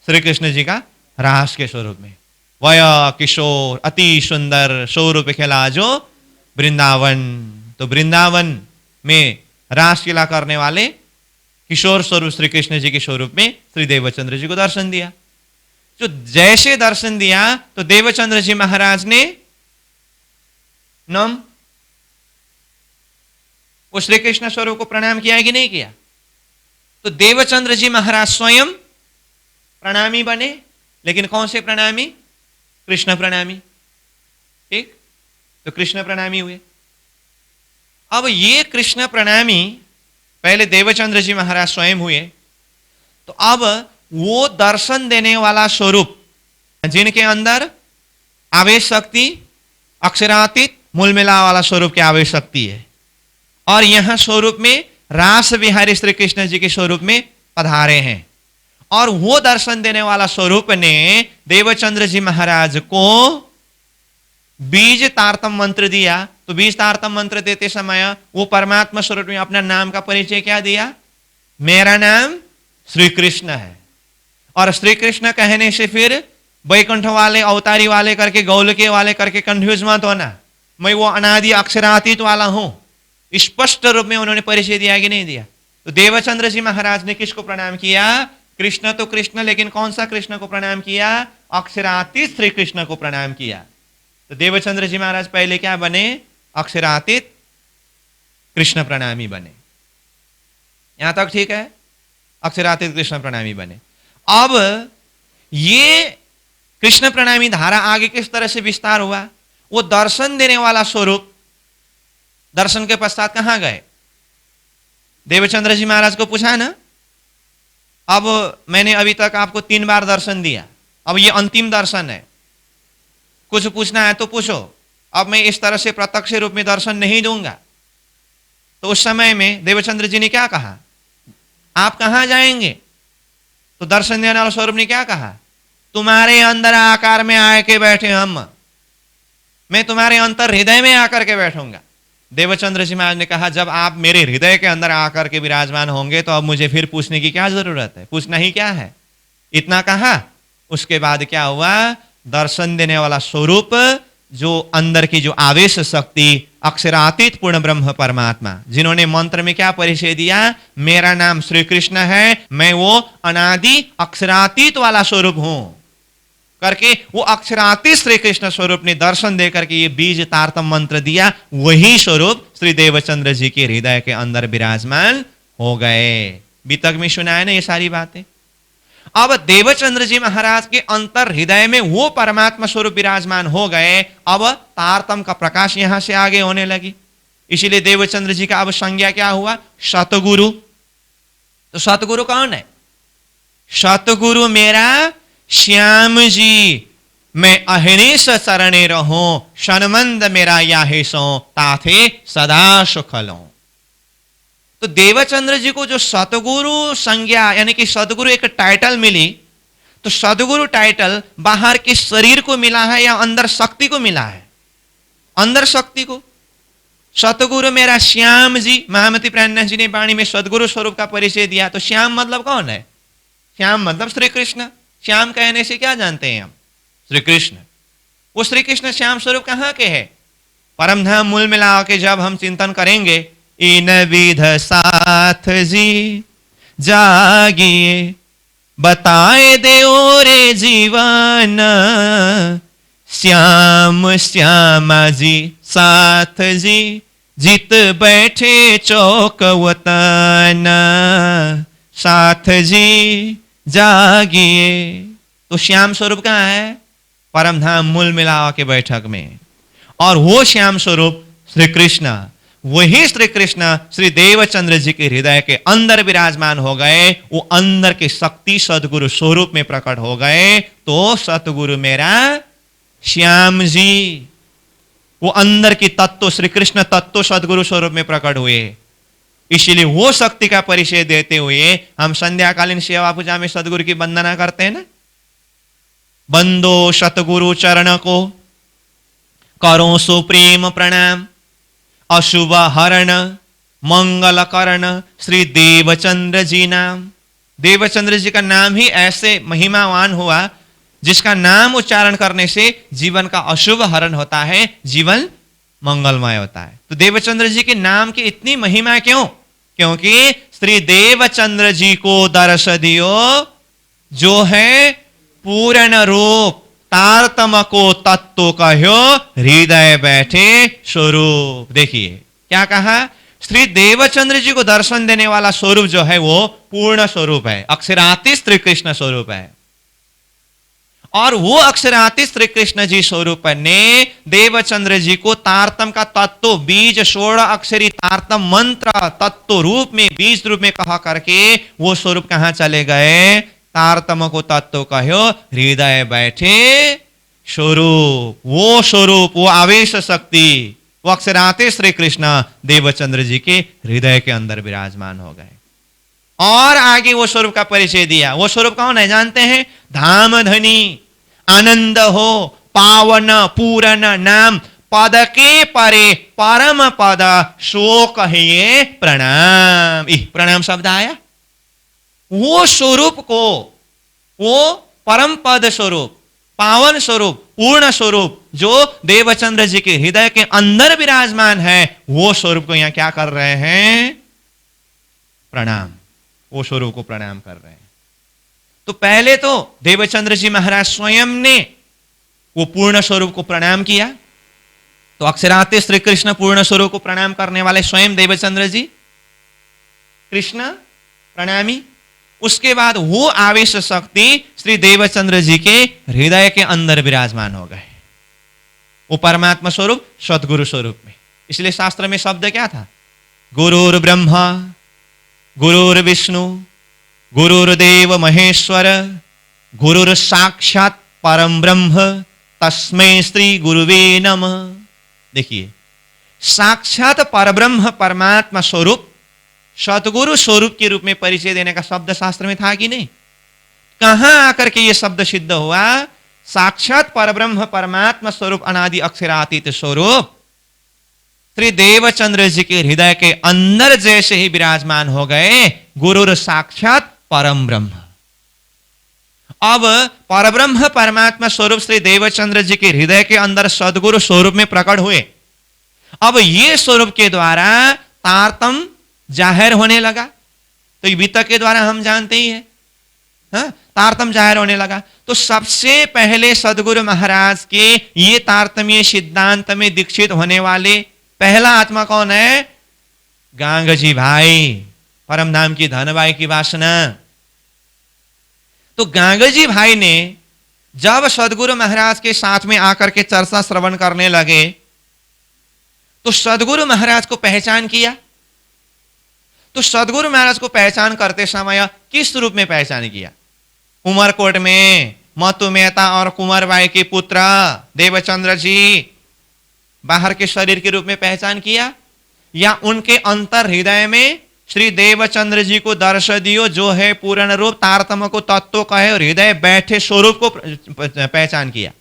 [SPEAKER 1] श्री कृष्ण जी का रास के स्वरूप में। वय किशोर अति सुंदर स्वरूप खेला जो वृंदावन। तो वृंदावन में रास लीला करने वाले किशोर स्वरूप श्री कृष्ण जी के स्वरूप में श्री देवचंद्र जी को दर्शन दिया। जो जैसे दर्शन दिया तो देवचंद्र जी महाराज ने नम वो श्री कृष्ण स्वरूप को प्रणाम किया कि नहीं किया? तो देवचंद्र जी महाराज स्वयं प्रणामी बने, लेकिन कौन से प्रणामी? कृष्ण प्रणामी। ठीक, तो कृष्ण प्रणामी हुए। अब ये कृष्ण प्रणामी पहले देवचंद्र जी महाराज स्वयं हुए, तो अब वो दर्शन देने वाला स्वरूप जिनके अंदर आवेश शक्ति, अक्षरातीत मूल मिला वाला स्वरूप की आवेश शक्ति है, और यहां स्वरूप में रास विहारी श्री कृष्ण जी के स्वरूप में पधारे हैं। और वो दर्शन देने वाला स्वरूप ने देवचंद्र जी महाराज को बीज तारतम मंत्र दिया। तो बीज तारतम मंत्र देते समय वो परमात्मा स्वरूप में अपना नाम का परिचय क्या दिया? मेरा नाम श्री कृष्ण है। और श्री कृष्ण कहने से फिर वैकुंठ वाले, अवतारी वाले करके, गौलके वाले करके कंफ्यूज मत होना। मैं वो अनादि अक्षरातीत वाला हूं, स्पष्ट रूप में उन्होंने परिचय दिया कि नहीं दिया? तो देवचंद्र जी महाराज ने किसको प्रणाम किया? कृष्ण तो कृष्ण, लेकिन कौन सा कृष्ण को प्रणाम किया? अक्षरातीत श्री कृष्ण को प्रणाम किया। तो देवचंद्र जी महाराज पहले क्या बने? अक्षरातीत कृष्ण प्रणामी बने। यहां तक ठीक है? अक्षरातीत कृष्ण प्रणामी बने। अब ये कृष्ण प्रणामी धारा आगे किस तरह से विस्तार हुआ? वो दर्शन देने वाला स्वरूप दर्शन के पश्चात कहां गए? देवचंद्र जी महाराज को पूछा ना, अब मैंने अभी तक आपको 3 बार दर्शन दिया, अब ये अंतिम दर्शन है, कुछ पूछना है तो पूछो, अब मैं इस तरह से प्रत्यक्ष रूप में दर्शन नहीं दूंगा। तो उस समय में देवचंद्र जी ने क्या कहा? आप कहां जाएंगे? तो दर्शन देने वाला स्वरूप ने क्या कहा? तुम्हारे अंदर आकार में आके बैठे हम, मैं तुम्हारे अंतर हृदय में आकर के बैठूंगा। देवचंद्र जी महाराज ने कहा, जब आप मेरे हृदय के अंदर आकर के विराजमान होंगे तो अब मुझे फिर पूछने की क्या जरूरत है? पूछना ही क्या है? इतना कहा। उसके बाद क्या हुआ? दर्शन देने वाला स्वरूप, जो अंदर की जो आवेश शक्ति, अक्षरातीत पूर्ण ब्रह्म परमात्मा, जिन्होंने मंत्र में क्या परिचय दिया? मेरा नाम श्री कृष्ण है, मैं वो अनादि अक्षरातीत वाला स्वरूप हूं करके, वो अक्षरातीत श्री कृष्ण स्वरूप ने दर्शन देकर के ये बीज तारतम मंत्र दिया। वही स्वरूप श्री देवचंद्र जी के हृदय के अंदर विराजमान हो गए। बीतक में सुना है ना ये सारी बातें। अब देवचंद्र जी महाराज के अंतर हृदय में वो परमात्मा स्वरूप विराजमान हो गए। अब तारतम का प्रकाश यहां से आगे होने लगी। इसीलिए देवचंद्र जी का अब संज्ञा क्या हुआ? सतगुरु। तो सतगुरु कौन है? सतगुरु मेरा श्याम जी, मैं अहनिश चरणे रहूं, शनमंद मेरा याहे सो, ताथे सदा सुखलों। तो देवचंद्र जी को जो सतगुरु संज्ञा यानी कि सतगुरु एक टाइटल मिली, तो सतगुरु टाइटल बाहर के शरीर को मिला है या अंदर शक्ति को मिला है? अंदर शक्ति को। सतगुरु मेरा श्याम जी, महामती प्राणनाथ जी ने वाणी में सतगुरु स्वरूप का परिचय दिया। तो श्याम मतलब कौन है? श्याम मतलब श्री कृष्ण। श्याम कहने से क्या जानते हैं हम? श्री कृष्ण। वो श्री कृष्ण श्याम स्वरूप कहां के है? परम धाम मूल मिला के जब हम चिंतन करेंगे, इन विध साथ जी जागिए, बताए दे रे जीवन, श्याम श्यामा जी साथ जी, जित बैठे चौक वतन, साथ जी जागिए। तो श्याम स्वरूप कहां है? परम धाम मूल मिलावा के बैठक में। और वो श्याम स्वरूप श्री कृष्ण, वही श्री कृष्ण श्री देवचंद्र जी के हृदय के अंदर विराजमान हो गए। वो अंदर के शक्ति सदगुरु स्वरूप में प्रकट हो गए। तो सतगुरु मेरा श्याम जी, वो अंदर की तत्व श्री कृष्ण तत्व सदगुरु स्वरूप में प्रकट हुए। इसीलिए वो शक्ति का परिचय देते हुए हम संध्याकालीन सेवा पूजा में सदगुरु की वंदना करते हैं ना, बंदो सतगुरु चरण को, करो सुप्रेम प्रणाम, अशुभ हरण मंगल करण, श्री देवचंद्र जी नाम। देवचंद्र जी का नाम ही ऐसे महिमावान हुआ जिसका नाम उच्चारण करने से जीवन का अशुभ हरण होता है, जीवन मंगलमय होता है। तो देवचंद्र जी के नाम की इतनी महिमा क्यों? क्योंकि श्री देवचंद्र जी को दर्श दियो जो है पूर्ण रूप, तारतम को तत्व कहो, हृदय बैठे स्वरूप। देखिए क्या कहा? श्री देवचंद्र जी को दर्शन देने वाला स्वरूप जो है वो पूर्ण स्वरूप है, अक्षरातीत श्री कृष्ण स्वरूप है। और वो अक्षरातीत श्री कृष्ण जी स्वरूप ने देवचंद्र जी को तारतम का तत्व, बीज 16 अक्षरी तारतम मंत्र तत्व रूप में, बीज रूप में कहा करके वो स्वरूप कहां चले गए? तारतम को तत्व कहो, हृदय बैठे स्वरूप। वो स्वरूप, वो आवेश शक्ति, वो अक्षरातीत श्री कृष्ण देवचंद्र जी के हृदय के अंदर विराजमान हो गए। और आगे वो स्वरूप का परिचय दिया। वो स्वरूप कौन है जानते हैं? धाम धनी, आनंद हो, पावन पूरन नाम, पद के परे परम पद, सो कहिए प्रणाम। प्रणाम शब्द आया। वो स्वरूप को, वो परम पद स्वरूप, पावन स्वरूप, पूर्ण स्वरूप जो देवचंद्र जी के हृदय के अंदर विराजमान है, वो स्वरूप को यहां क्या कर रहे हैं? प्रणाम। वो स्वरूप को प्रणाम कर रहे हैं। तो पहले तो देवचंद्र जी महाराज स्वयं ने वो पूर्ण स्वरूप को प्रणाम किया। तो अक्षरातीत श्री कृष्ण पूर्ण स्वरूप को प्रणाम करने वाले स्वयं देवचंद्र जी कृष्ण प्रणामी। उसके बाद वो आवेश शक्ति श्री देवचंद्र जी के हृदय के अंदर विराजमान हो गए। वो परमात्मा स्वरूप सदगुरु स्वरूप में। इसलिए शास्त्र में शब्द क्या था? गुरुर ब्रह्मा गुरुर विष्णु गुरुर्देव महेश्वर गुरुर साक्षात परम ब्रह्म तस्मै श्री गुरुवे नमः। देखिए, साक्षात परब्रह्म परमात्मा स्वरूप सतगुरु स्वरूप के रूप में परिचय देने का शब्द शास्त्र में था कि नहीं? कहां आकर के यह शब्द सिद्ध हुआ? साक्षात परब्रह्म परमात्मा स्वरूप अनादि अक्षरातीत स्वरूप श्री देवचंद्र जी के हृदय के अंदर जैसे ही विराजमान हो गए, गुरुर साक्षात परम ब्रह्म। अब परब्रह्म परमात्मा स्वरूप श्री देवचंद्र जी के हृदय के अंदर सदगुरु स्वरूप में प्रकट हुए। अब ये स्वरूप के द्वारा तारतम जाहिर होने लगा। तो वितक के द्वारा हम जानते ही हैं, तारतम जाहिर होने लगा। तो सबसे पहले सदगुरु महाराज के ये तारतम्य सिद्धांत में दीक्षित होने वाले पहला आत्मा कौन है? गांगजी भाई, परम धाम की धनबाई की वासना। तो गांगजी भाई ने जब सदगुरु महाराज के साथ में आकर के चर्चा श्रवण करने लगे तो सदगुरु महाराज को पहचान किया। तो सदगुरु महाराज को पहचान करते समय किस रूप में पहचान किया? उमरकोट में मतु मेहता और कुंवरबाई के पुत्र देवचंद्र जी बाहर के शरीर के रूप में पहचान किया, या उनके अंतर हृदय में श्री देवचंद्र जी को दर्श दियो जो है पूर्ण रूप तारतम को तत्व कहे और हृदय बैठे स्वरूप को पहचान किया?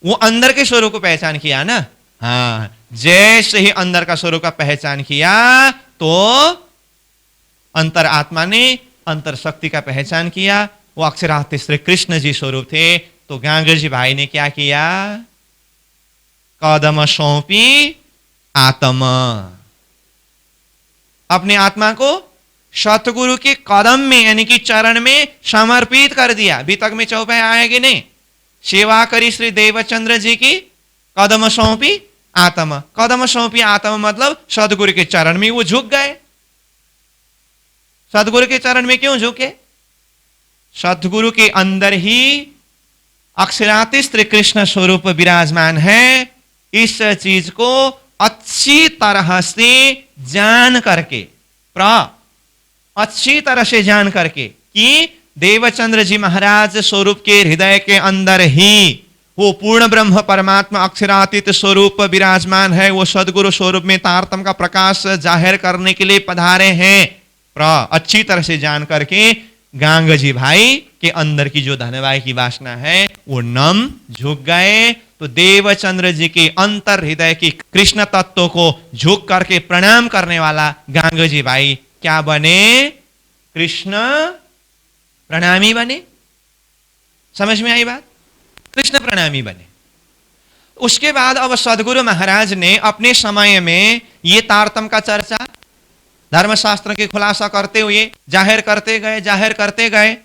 [SPEAKER 1] वो अंदर के स्वरूप को पहचान किया ना। हाँ, जैसे ही अंदर का स्वरूप का पहचान किया तो अंतर आत्मा ने अंतर शक्ति का पहचान किया। वो अक्षरार्थ श्री कृष्ण जी स्वरूप थे। तो गांगजी भाई ने क्या किया? कदम सौंपी आत्मा, अपने आत्मा को सतगुरु के कदम में यानी कि चरण में समर्पित कर दिया। अभी तक में चौपाई आएगी नहीं, सेवा करी श्री देवचंद्र जी की, कदम सौंपी आत्मा। कदम सौंपी आत्मा मतलब सदगुरु के चरण में वो झुक गए। सदगुरु के चरण में क्यों झुके? सदगुरु के अंदर ही अक्षराति श्री कृष्ण स्वरूप विराजमान है। इस चीज को अच्छी तरह से जान करके, अच्छी तरह से जान करके कि देवचंद्र जी महाराज स्वरूप के हृदय के अंदर ही वो पूर्ण ब्रह्म परमात्मा अक्षरातीत स्वरूप विराजमान है। वो सदगुरु स्वरूप में तारतम का प्रकाश जाहिर करने के लिए पधारे हैं। अच्छी तरह से जान करके गांगजी भाई के अंदर की जो धनबाई की वासना है वो नम झुक गए। तो देवचंद्र जी के अंतर हृदय की कृष्ण तत्व को झुक करके प्रणाम करने वाला गांगजी भाई क्या बने? कृष्ण प्रणामी बने। समझ में आई बात? कृष्ण प्रणामी बने। उसके बाद अब सदगुरु महाराज ने अपने समय में ये तारतम का चर्चा धर्मशास्त्र के खुलासा करते हुए जाहिर करते गए।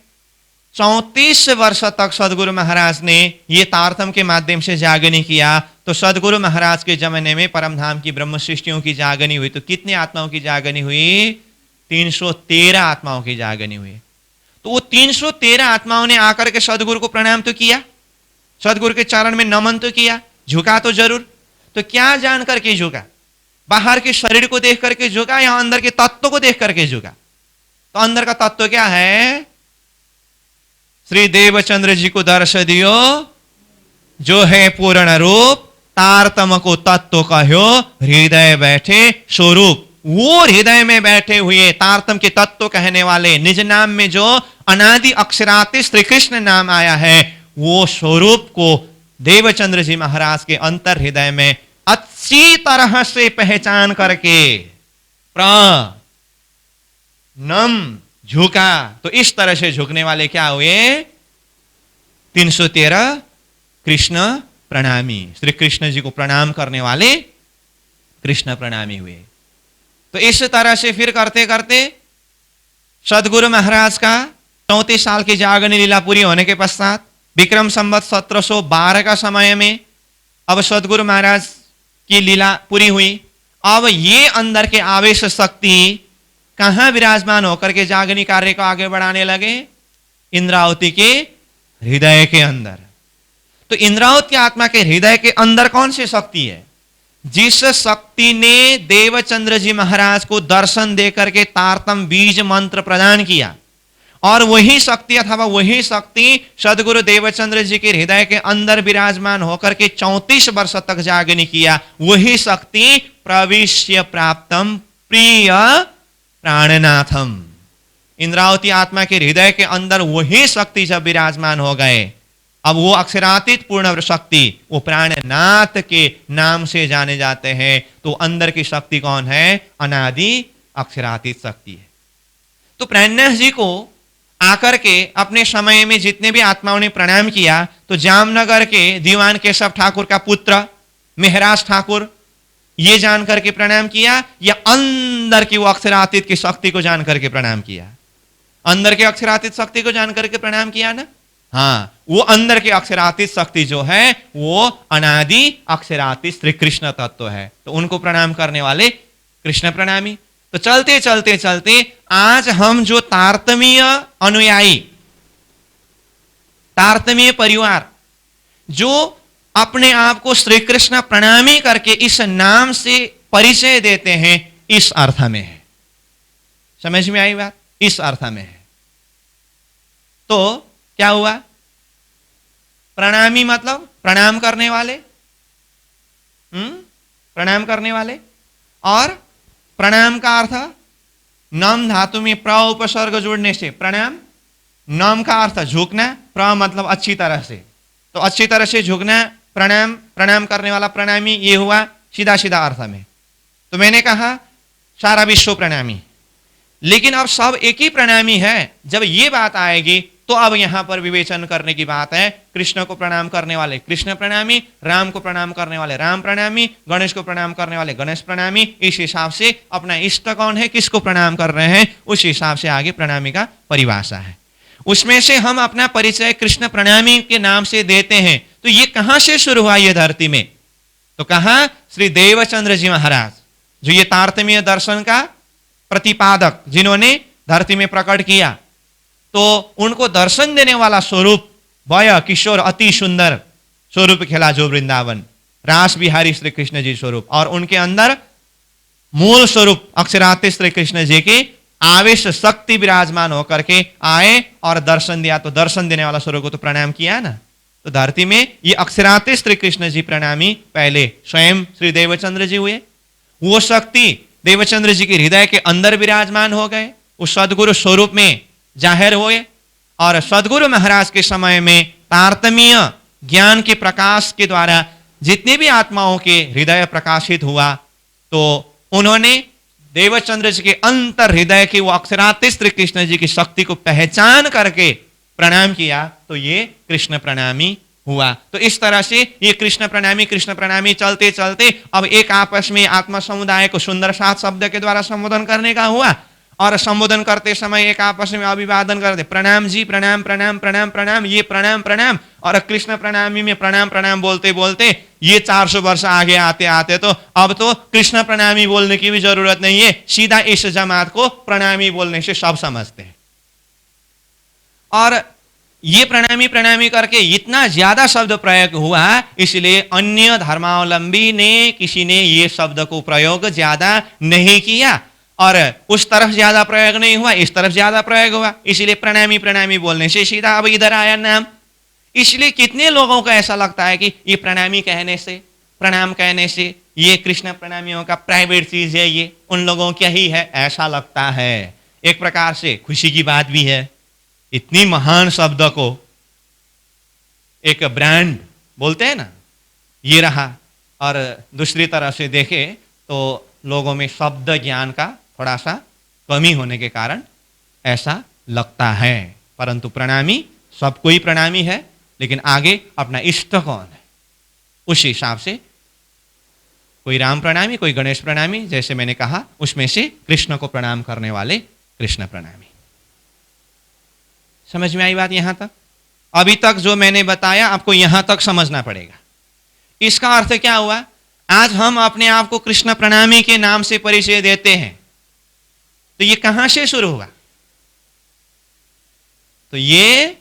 [SPEAKER 1] 34 वर्ष तक सदगुरु महाराज ने ये तारतम के माध्यम से जागनी किया। तो सदगुरु महाराज के जमाने में परमधाम की ब्रह्म सृष्टियों की जागनी हुई। तो कितने आत्माओं की जागनी हुई? 313 आत्माओं की जागनी हुई। तो वो 313 आत्माओं ने आकर के सदगुरु को प्रणाम तो किया, सदगुरु के चरण में नमन तो किया, झुका तो जरूर। तो क्या जान करके झुका? बाहर के शरीर को देख करके झुका या अंदर के तत्व को देख करके झुका? तो अंदर का तत्व क्या है? श्री देवचंद्र जी को दर्श दियो जो है पूर्ण रूप तारतम को तत्व कहो हृदय बैठे स्वरूप। वो हृदय में बैठे हुए तारतम के तत्व कहने वाले निज नाम में जो अनादि अक्षराति श्री कृष्ण नाम आया है, वो स्वरूप को देवचंद्र जी महाराज के अंतर हृदय में अच्छी तरह से पहचान करके नम झुका। तो इस तरह से झुकने वाले क्या हुए? 313 कृष्ण प्रणामी, श्री कृष्ण जी को प्रणाम करने वाले कृष्ण प्रणामी हुए। तो इस तरह से फिर करते करते सदगुरु महाराज का 34 साल की जागनी लीला पूरी होने के पश्चात विक्रम संवत 1712 का समय में अब सदगुरु महाराज की लीला पूरी हुई। अब ये अंदर के आवेश शक्ति कहां विराजमान होकर के जागनी कार्य को आगे बढ़ाने लगे? इंद्रावती के हृदय के अंदर। तो इंद्रावती आत्मा के हृदय के अंदर कौन सी शक्ति है? जिस शक्ति ने देवचंद्र जी महाराज को दर्शन देकर के तारतम बीज मंत्र प्रदान किया, और वही शक्ति अथवा वही शक्ति सदगुरु देवचंद्र जी के हृदय के अंदर विराजमान होकर के 34 वर्ष तक जागरण किया, वही शक्ति प्रविश्य प्राप्तम प्रिय प्राणनाथम। इंद्रावती आत्मा के हृदय के अंदर वही शक्ति जब विराजमान हो गए, अब वो अक्षरातीत पूर्ण शक्ति वो प्राणनाथ के नाम से जाने जाते हैं। तो अंदर की शक्ति कौन है? अनादि अक्षरातीत शक्ति है। तो प्राणनाथ जी को आकर के अपने समय में जितने भी आत्माओं ने प्रणाम किया, तो जामनगर के दीवान केशव ठाकुर का पुत्र मेहराज ठाकुर ये जान करके प्रणाम किया, या अंदर की वो अक्षरातीत की शक्ति को जान करके प्रणाम किया? अंदर के अक्षरातीत शक्ति को जान करके प्रणाम किया ना। हाँ, वो अंदर की अक्षरातीत शक्ति जो है वो अनादि अक्षरातीत श्री कृष्ण तत्व है, तो उनको प्रणाम करने वाले कृष्ण प्रणामी। तो चलते चलते चलते आज हम जो तारतमीय अनुयायी, तारतमीय परिवार जो अपने आप को श्री कृष्ण प्रणामी करके इस नाम से परिचय देते हैं, इस अर्थ में है। समझ में आई बात? इस अर्थ में है। तो क्या हुआ? प्रणामी मतलब प्रणाम करने वाले, प्रणाम करने वाले। और प्रणाम का अर्थ नम धातु में प्र उपसर्ग जोड़ने से प्रणाम, नम का अर्थ झुकना, प्र मतलब अच्छी तरह से, तो अच्छी तरह से झुकना, प्रणाम, प्रणाम करने वाला प्रणामी, ये हुआ सीधा सीधा अर्थ में। तो मैंने कहा सारा विश्व प्रणामी, लेकिन अब सब एक ही प्रणामी है। जब ये बात आएगी तो अब यहां पर विवेचन करने की बात है। कृष्ण को प्रणाम करने वाले कृष्ण प्रणामी, राम को प्रणाम करने वाले राम प्रणामी, गणेश को प्रणाम करने वाले गणेश प्रणामी। इस हिसाब से अपना इष्ट कौन है, किसको प्रणाम कर रहे हैं, उस हिसाब से आगे प्रणामी का परिभाषा है। उसमें से हम अपना परिचय कृष्ण प्रणामी के नाम से देते हैं। तो ये कहां से शुरू हुआ ये धरती में? तो कहा श्री देवचंद्र जी महाराज, जो ये तारतम्य दर्शन का प्रतिपादक, जिन्होंने धरती में प्रकट किया, तो उनको दर्शन देने वाला स्वरूप वय किशोर अति सुंदर स्वरूप खेला जो वृंदावन, रास बिहारी श्री कृष्ण जी स्वरूप, और उनके अंदर मूल स्वरूप अक्षरातीत श्री कृष्ण जी के आवेश शक्ति विराजमान होकर के आए और दर्शन दिया। तो दर्शन देने वाला स्वरूप को तो प्रणाम किया ना। तो धरती में ये अक्षरातीत श्री कृष्ण जी प्रणामी पहले स्वयं श्री देवचंद्र जी हुए। वो शक्ति देवचंद्र जी के हृदय के अंदर विराजमान हो गए, उस सदगुरु स्वरूप में जाहिर हुए, और सदगुरु महाराज के समय में तारतमीय ज्ञान के प्रकाश के द्वारा जितने भी आत्माओं के हृदय प्रकाशित हुआ, तो उन्होंने देवचंद्र जी के अंतर हृदय के वो अक्षरातीत श्री कृष्ण जी की शक्ति को पहचान करके प्रणाम किया, तो ये कृष्ण प्रणामी हुआ। तो इस तरह से ये कृष्ण प्रणामी चलते चलते अब एक आपस में आत्मा समुदाय को सुंदर सात शब्द के द्वारा संबोधन करने का हुआ, और संबोधन करते समय एक आपस में अभिवादन करते, प्रणाम जी, प्रणाम प्रणाम प्रणाम प्रणाम, ये प्रणाम प्रणाम। और कृष्ण प्रणामी में प्रणाम प्रणाम बोलते बोलते ये 400 वर्ष आगे आते आते तो अब तो कृष्ण प्रणामी बोलने की भी जरूरत नहीं है, सीधा इस जमात को प्रणामी बोलने से सब समझते हैं। और ये प्रणामी प्रणामी करके इतना ज्यादा शब्द प्रयोग हुआ, इसलिए अन्य धर्मावलंबी ने किसी ने ये शब्द को प्रयोग ज्यादा नहीं किया, और उस तरफ ज्यादा प्रयोग नहीं हुआ, इस तरफ ज्यादा प्रयोग हुआ, इसलिए प्रणामी प्रणामी बोलने से सीधा अब इधर आया नाम। इसलिए कितने लोगों को ऐसा लगता है कि ये प्रणामी कहने से, प्रणाम कहने से ये कृष्ण प्रणामियों का प्राइवेट चीज है, ये उन लोगों क्या ही है, ऐसा लगता है। एक प्रकार से खुशी की बात भी है, इतनी महान शब्द को एक ब्रांड बोलते हैं ना, ये रहा। और दूसरी तरह से देखे तो लोगों में शब्द ज्ञान का थोड़ा सा कमी होने के कारण ऐसा लगता है, परंतु प्रणामी सब कोई प्रणामी है, लेकिन आगे अपना इष्ट कौन है उस हिसाब से कोई राम प्रणामी, कोई गणेश प्रणामी, जैसे मैंने कहा उसमें से कृष्ण को प्रणाम करने वाले कृष्ण प्रणामी। समझ में आई बात यहां तक? अभी तक जो मैंने बताया आपको यहां तक समझना पड़ेगा। इसका अर्थ क्या हुआ? आज हम अपने आप को कृष्ण प्रणामी के नाम से परिचय देते हैं, तो ये कहां से शुरू हुआ? तो ये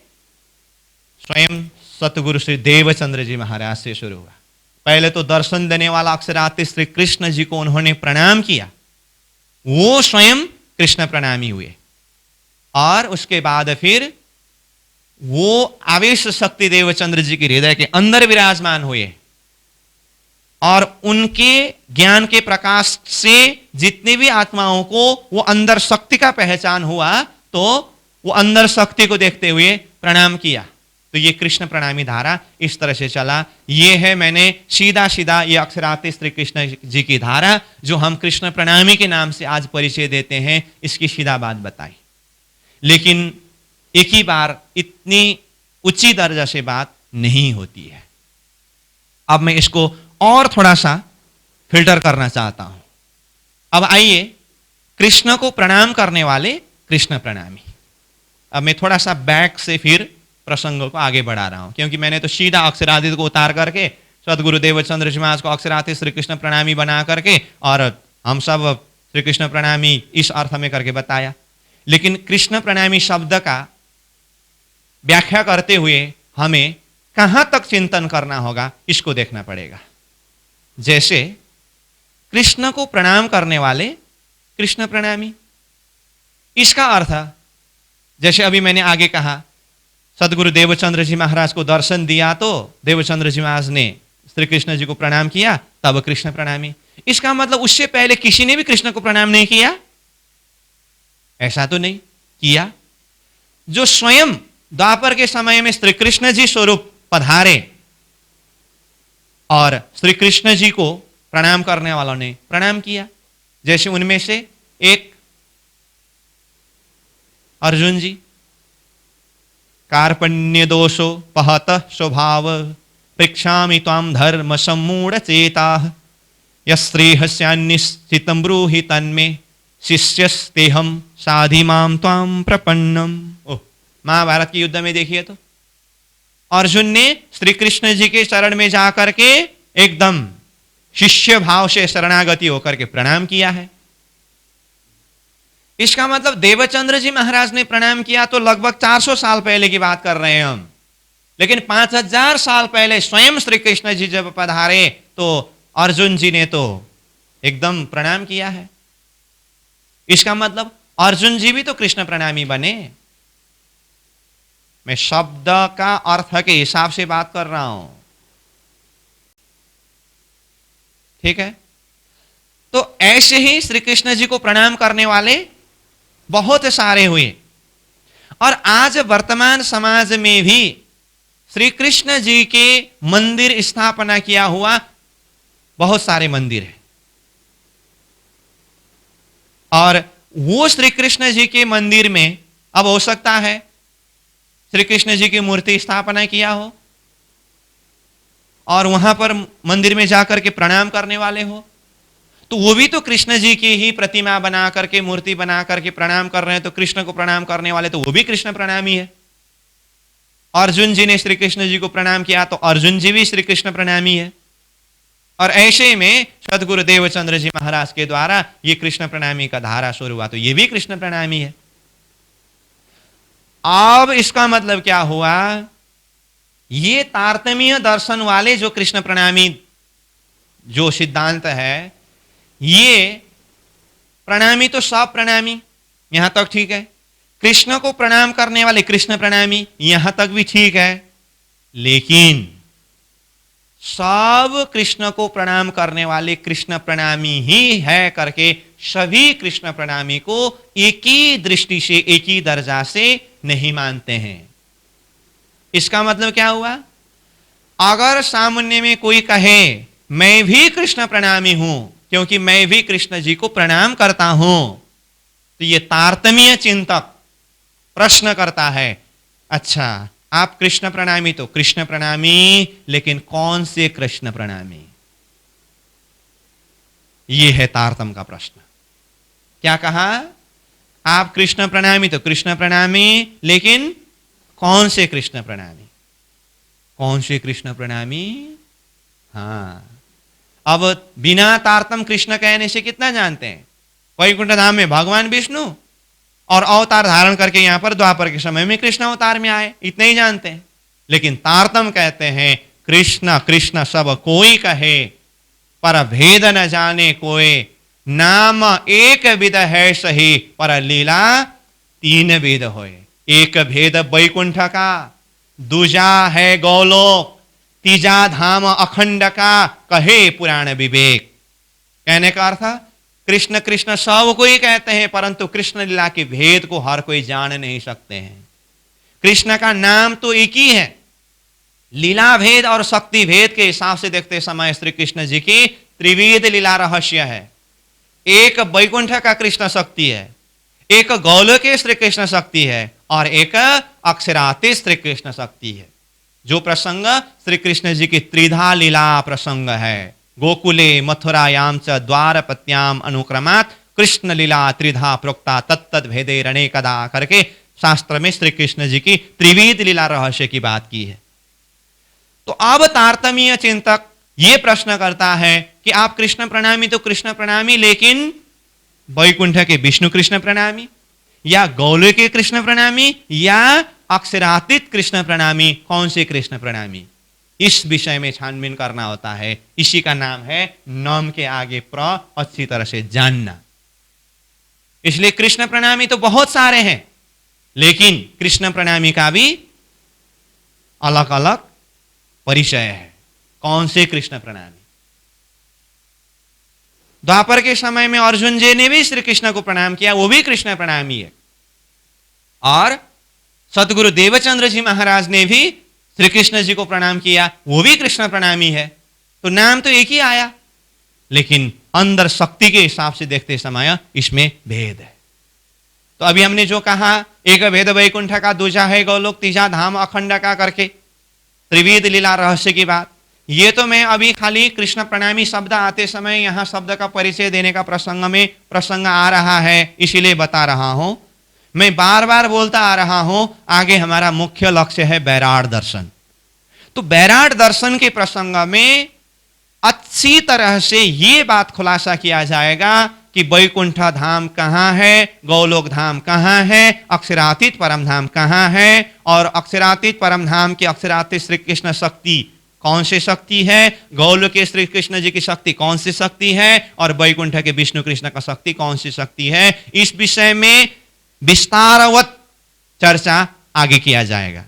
[SPEAKER 1] स्वयं सतगुरु श्री देवचंद्र जी महाराज से शुरू हुआ। पहले तो दर्शन देने वाला अक्षरार्थ श्री कृष्ण जी को उन्होंने प्रणाम किया, वो स्वयं कृष्ण प्रणामी हुए, और उसके बाद फिर वो आवेश शक्ति देवचंद्र जी के हृदय के अंदर विराजमान हुए, और उनके ज्ञान के प्रकाश से जितने भी आत्माओं को वो अंदर शक्ति का पहचान हुआ, तो वो अंदर शक्ति को देखते हुए प्रणाम किया। तो ये कृष्ण प्रणामी धारा इस तरह से चला। ये है मैंने सीधा सीधा ये अक्षरार्थ श्री कृष्ण जी की धारा, जो हम कृष्ण प्रणामी के नाम से आज परिचय देते हैं, इसकी सीधा बात बताई। लेकिन एक ही बार इतनी उच्ची दर्जा से बात नहीं होती है। अब मैं इसको और थोड़ा सा फिल्टर करना चाहता हूं। अब आइए, कृष्ण को प्रणाम करने वाले कृष्ण प्रणामी। अब मैं थोड़ा सा बैक से फिर प्रसंग को आगे बढ़ा रहा हूं, क्योंकि मैंने तो सीधा अक्षरादित को उतार करके सदगुरु देवचंद्र जी महाराज को अक्षरादित श्री कृष्ण प्रणामी बना करके, और हम सब श्री कृष्ण प्रणामी इस अर्थ में करके बताया। लेकिन कृष्ण प्रणामी शब्द का व्याख्या करते हुए हमें कहां तक चिंतन करना होगा, इसको देखना पड़ेगा। जैसे कृष्ण को प्रणाम करने वाले कृष्ण प्रणामी, इसका अर्थ जैसे अभी मैंने आगे कहा, सदगुरु देवचंद्र जी महाराज को दर्शन दिया तो देवचंद्र जी महाराज ने श्री कृष्ण जी को प्रणाम किया, तब कृष्ण प्रणामी। इसका मतलब उससे पहले किसी ने भी कृष्ण को प्रणाम नहीं किया? ऐसा तो नहीं किया। जो स्वयं द्वापर के समय में श्री कृष्ण जी स्वरूप पधारे और श्री कृष्ण जी को प्रणाम करने वालों ने प्रणाम किया। जैसे उनमें से एक अर्जुन जी, कार्पण्य दोषो पहत स्वभाव पृक्षामि त्वां धर्म सम्मूढ़ चेता यस्त्रेहस्यान्निश्चितं ब्रूहि तन्मे शिष्यस्तेहं साधिमां त्वां प्रपन्नम। ओह, महाभारत के युद्ध में देखिए तो अर्जुन ने श्री कृष्ण जी के चरण में जाकर के एकदम शिष्य भाव से शरणागति होकर के प्रणाम किया है। इसका मतलब देवचंद्र जी महाराज ने प्रणाम किया तो लगभग 400 साल पहले की बात कर रहे हैं हम, लेकिन 5000 साल पहले स्वयं श्री कृष्ण जी जब पधारे तो अर्जुन जी ने तो एकदम प्रणाम किया है। इसका मतलब अर्जुन जी भी तो कृष्ण प्रणामी बने। मैं शब्द का अर्थ के हिसाब से बात कर रहा हूं, ठीक है? तो ऐसे ही श्री कृष्ण जी को प्रणाम करने वाले बहुत सारे हुए, और आज वर्तमान समाज में भी श्री कृष्ण जी के मंदिर स्थापना किया हुआ बहुत सारे मंदिर हैं, और वो श्री कृष्ण जी के मंदिर में अब हो सकता है श्री कृष्ण जी की मूर्ति स्थापना किया हो, और वहां पर मंदिर में जाकर के प्रणाम करने वाले हो, तो वो भी तो कृष्ण जी की ही प्रतिमा बना करके, मूर्ति बना करके प्रणाम कर रहे हैं। तो कृष्ण को प्रणाम करने वाले तो वो भी कृष्ण प्रणामी है। अर्जुन जी ने श्री कृष्ण जी को प्रणाम किया तो अर्जुन जी भी श्री कृष्ण प्रणामी है। और ऐसे में सदगुरु देवचंद्र जी महाराज के द्वारा ये कृष्ण प्रणामी का धारा शुरू हुआ, तो ये भी कृष्ण प्रणामी है। अब इसका मतलब क्या हुआ? ये तारतम्य दर्शन वाले जो कृष्ण प्रणामी जो सिद्धांत है, ये प्रणामी तो सब प्रणामी, यहां तक ठीक है। कृष्ण को प्रणाम करने वाले कृष्ण प्रणामी, यहां तक भी ठीक है। लेकिन सब कृष्ण को प्रणाम करने वाले कृष्ण प्रणामी ही है करके सभी कृष्ण प्रणामी को एक ही दृष्टि से, एक ही दर्जा से नहीं मानते हैं। इसका मतलब क्या हुआ? अगर सामान्य में कोई कहे मैं भी कृष्ण प्रणामी हूं क्योंकि मैं भी कृष्ण जी को प्रणाम करता हूं, तो ये तारतम्य चिंतक प्रश्न करता है, अच्छा आप कृष्ण प्रणामी तो कृष्ण प्रणामी, लेकिन कौन से कृष्ण प्रणामी? ये है तारतम्य का प्रश्न। क्या कहा? आप कृष्ण प्रणामी तो कृष्ण प्रणामी, लेकिन कौन से कृष्ण प्रणामी? कौन से कृष्ण प्रणामी? हाँ, अब बिना तारतम कृष्ण कहने से कितना जानते हैं? वैकुंठ धाम में भगवान विष्णु और अवतार धारण करके यहां पर द्वापर के समय में कृष्ण अवतार में आए, इतने ही जानते हैं। लेकिन तारतम कहते हैं कृष्ण कृष्ण सब कोई कहे, पर भेद न जाने कोई, नाम एक विध है सही, पर लीला तीन विध होए। एक भेद वैकुंठ का, दूजा है गौलोक, तीजा धाम अखंड का, कहे पुराण विवेक। कहने का अर्थ कृष्ण कृष्ण सब कोई कहते हैं, परंतु कृष्ण लीला के भेद को हर कोई जान नहीं सकते हैं। कृष्ण का नाम तो एक ही है, लीला भेद और शक्ति भेद के हिसाब से देखते समय श्री कृष्ण जी की त्रिविध लीला रहस्य है। एक वैकुंठ का कृष्ण शक्ति है, एक गौलोकीय श्री कृष्ण शक्ति है, और एक अक्षरातीत श्री कृष्ण शक्ति है। जो प्रसंग श्री कृष्ण जी की त्रिधा लीला प्रसंग है, गोकुले मथुरायाम च द्वारपत्याम अनुक्रमात् कृष्ण लीला त्रिधा प्रोक्ता तत्तद भेदे रणे कदा करके शास्त्र में श्री कृष्ण जी की त्रिविध लीला रहस्य की बात की है। तो अब तारतम्य चिंतक ये प्रश्न करता है कि आप कृष्ण प्रणामी तो कृष्ण प्रणामी, लेकिन वैकुंठ के विष्णु कृष्ण प्रणामी, या गौलोक के कृष्ण प्रणामी, या अक्षरातीत कृष्ण प्रणामी, कौन से कृष्ण प्रणामी? इस विषय में छानबीन करना होता है। इसी का नाम है नाम के आगे प्र अच्छी तरह से जानना। इसलिए कृष्ण प्रणामी तो बहुत सारे हैं, लेकिन कृष्ण प्रणामी का भी अलग अलग परिचय है। कौन से कृष्ण प्रणामी? द्वापर के समय में अर्जुन जी ने भी श्री कृष्ण को प्रणाम किया, वो भी कृष्ण प्रणामी है। और सतगुरु देवचंद्र जी महाराज ने भी श्री कृष्ण जी को प्रणाम किया, वो भी कृष्ण प्रणामी है। तो नाम तो एक ही आया, लेकिन अंदर शक्ति के हिसाब से देखते समय इसमें भेद है। तो अभी हमने जो कहा, एक भेद वैकुंठ का, दूजा है गौलोक, तीजा धाम अखंड का करके त्रिविध लीला रहस्य की बात। ये तो मैं अभी खाली कृष्ण प्रणामी शब्द आते समय यहां शब्द का परिचय देने का प्रसंग आ रहा है, इसीलिए बता रहा हूं। मैं बार बार बोलता आ रहा हूं, आगे हमारा मुख्य लक्ष्य है बैराट दर्शन। तो बैराट दर्शन के प्रसंग में अच्छी तरह से ये बात खुलासा किया जाएगा कि वैकुंठ धाम कहाँ है, गौलोक धाम कहाँ है, अक्षरातीत परम धाम कहाँ है, और अक्षरातीत परम धाम की अक्षरातीत श्री कृष्ण शक्ति कौन सी शक्ति है, गौलोक के श्री कृष्ण जी की शक्ति कौन सी शक्ति है, और वैकुंठ के विष्णु कृष्ण का शक्ति कौन सी शक्ति है। इस विषय में विस्तारवत चर्चा आगे किया जाएगा।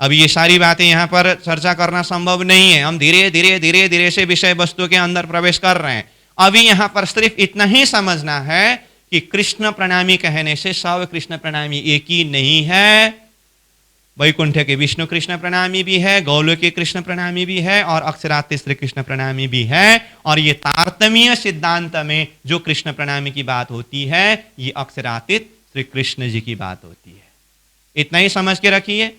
[SPEAKER 1] अब ये सारी बातें यहाँ पर चर्चा करना संभव नहीं है, हम धीरे धीरे से विषय वस्तु के अंदर प्रवेश कर रहे हैं। अभी यहाँ पर सिर्फ इतना ही समझना है कि कृष्ण प्रणामी कहने से सब कृष्ण प्रणामी एक ही नहीं है। वैकुंठ के विष्णु कृष्ण प्रणामी भी है, गौलोक के कृष्ण प्रणामी भी है, और अक्षरातीत श्री कृष्ण प्रणामी भी है। और ये तारतम्य सिद्धांत में जो कृष्ण प्रणामी की बात होती है, ये अक्षरातीत श्री कृष्ण जी की बात होती है। इतना ही समझ के रखिए,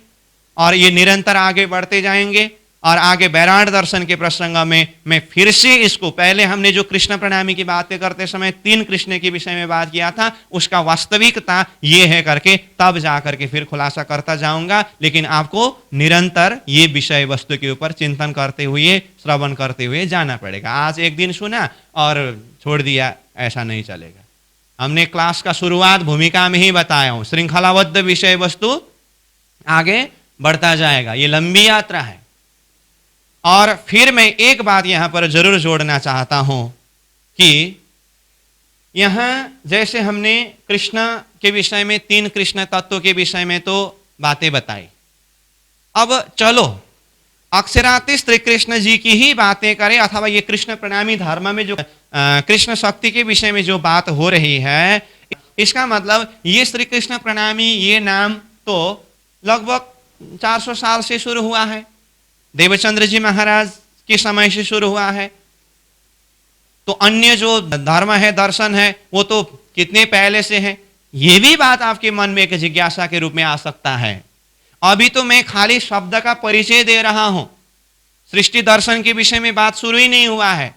[SPEAKER 1] और ये निरंतर आगे बढ़ते जाएंगे। और आगे बैराट दर्शन के प्रसंग में मैं फिर से इसको, पहले हमने जो कृष्ण प्रणामी की बातें करते समय 3 कृष्ण के विषय में बात किया था, उसका वास्तविकता ये है करके तब जा करके फिर खुलासा करता जाऊंगा। लेकिन आपको निरंतर ये विषय वस्तु के ऊपर चिंतन करते हुए, श्रवण करते हुए जाना पड़ेगा। आज एक दिन सुना और छोड़ दिया, ऐसा नहीं चलेगा। हमने क्लास का शुरुआत भूमिका में ही बताया हूं, श्रृंखलाबद्ध विषय वस्तु आगे बढ़ता जाएगा, ये लंबी यात्रा है। और फिर मैं एक बात यहां पर जरूर जोड़ना चाहता हूं कि यहां जैसे हमने कृष्ण के विषय में 3 कृष्ण तत्व के विषय में तो बातें बताई, अब चलो अक्षरातीत श्री कृष्ण जी की ही बातें करें, अथवा ये कृष्ण प्रणामी धर्म में जो कृष्ण शक्ति के विषय में जो बात हो रही है, इसका मतलब ये श्री कृष्ण प्रणामी ये नाम तो लगभग 400 साल से शुरू हुआ है, देवचंद्र जी महाराज के समय से शुरू हुआ है। तो अन्य जो धर्म है, दर्शन है, वो तो कितने पहले से है। ये भी बात आपके मन में एक जिज्ञासा के रूप में आ सकता है। अभी तो मैं खाली शब्द का परिचय दे रहा हूं, सृष्टि दर्शन के विषय में बात शुरू ही नहीं हुआ है,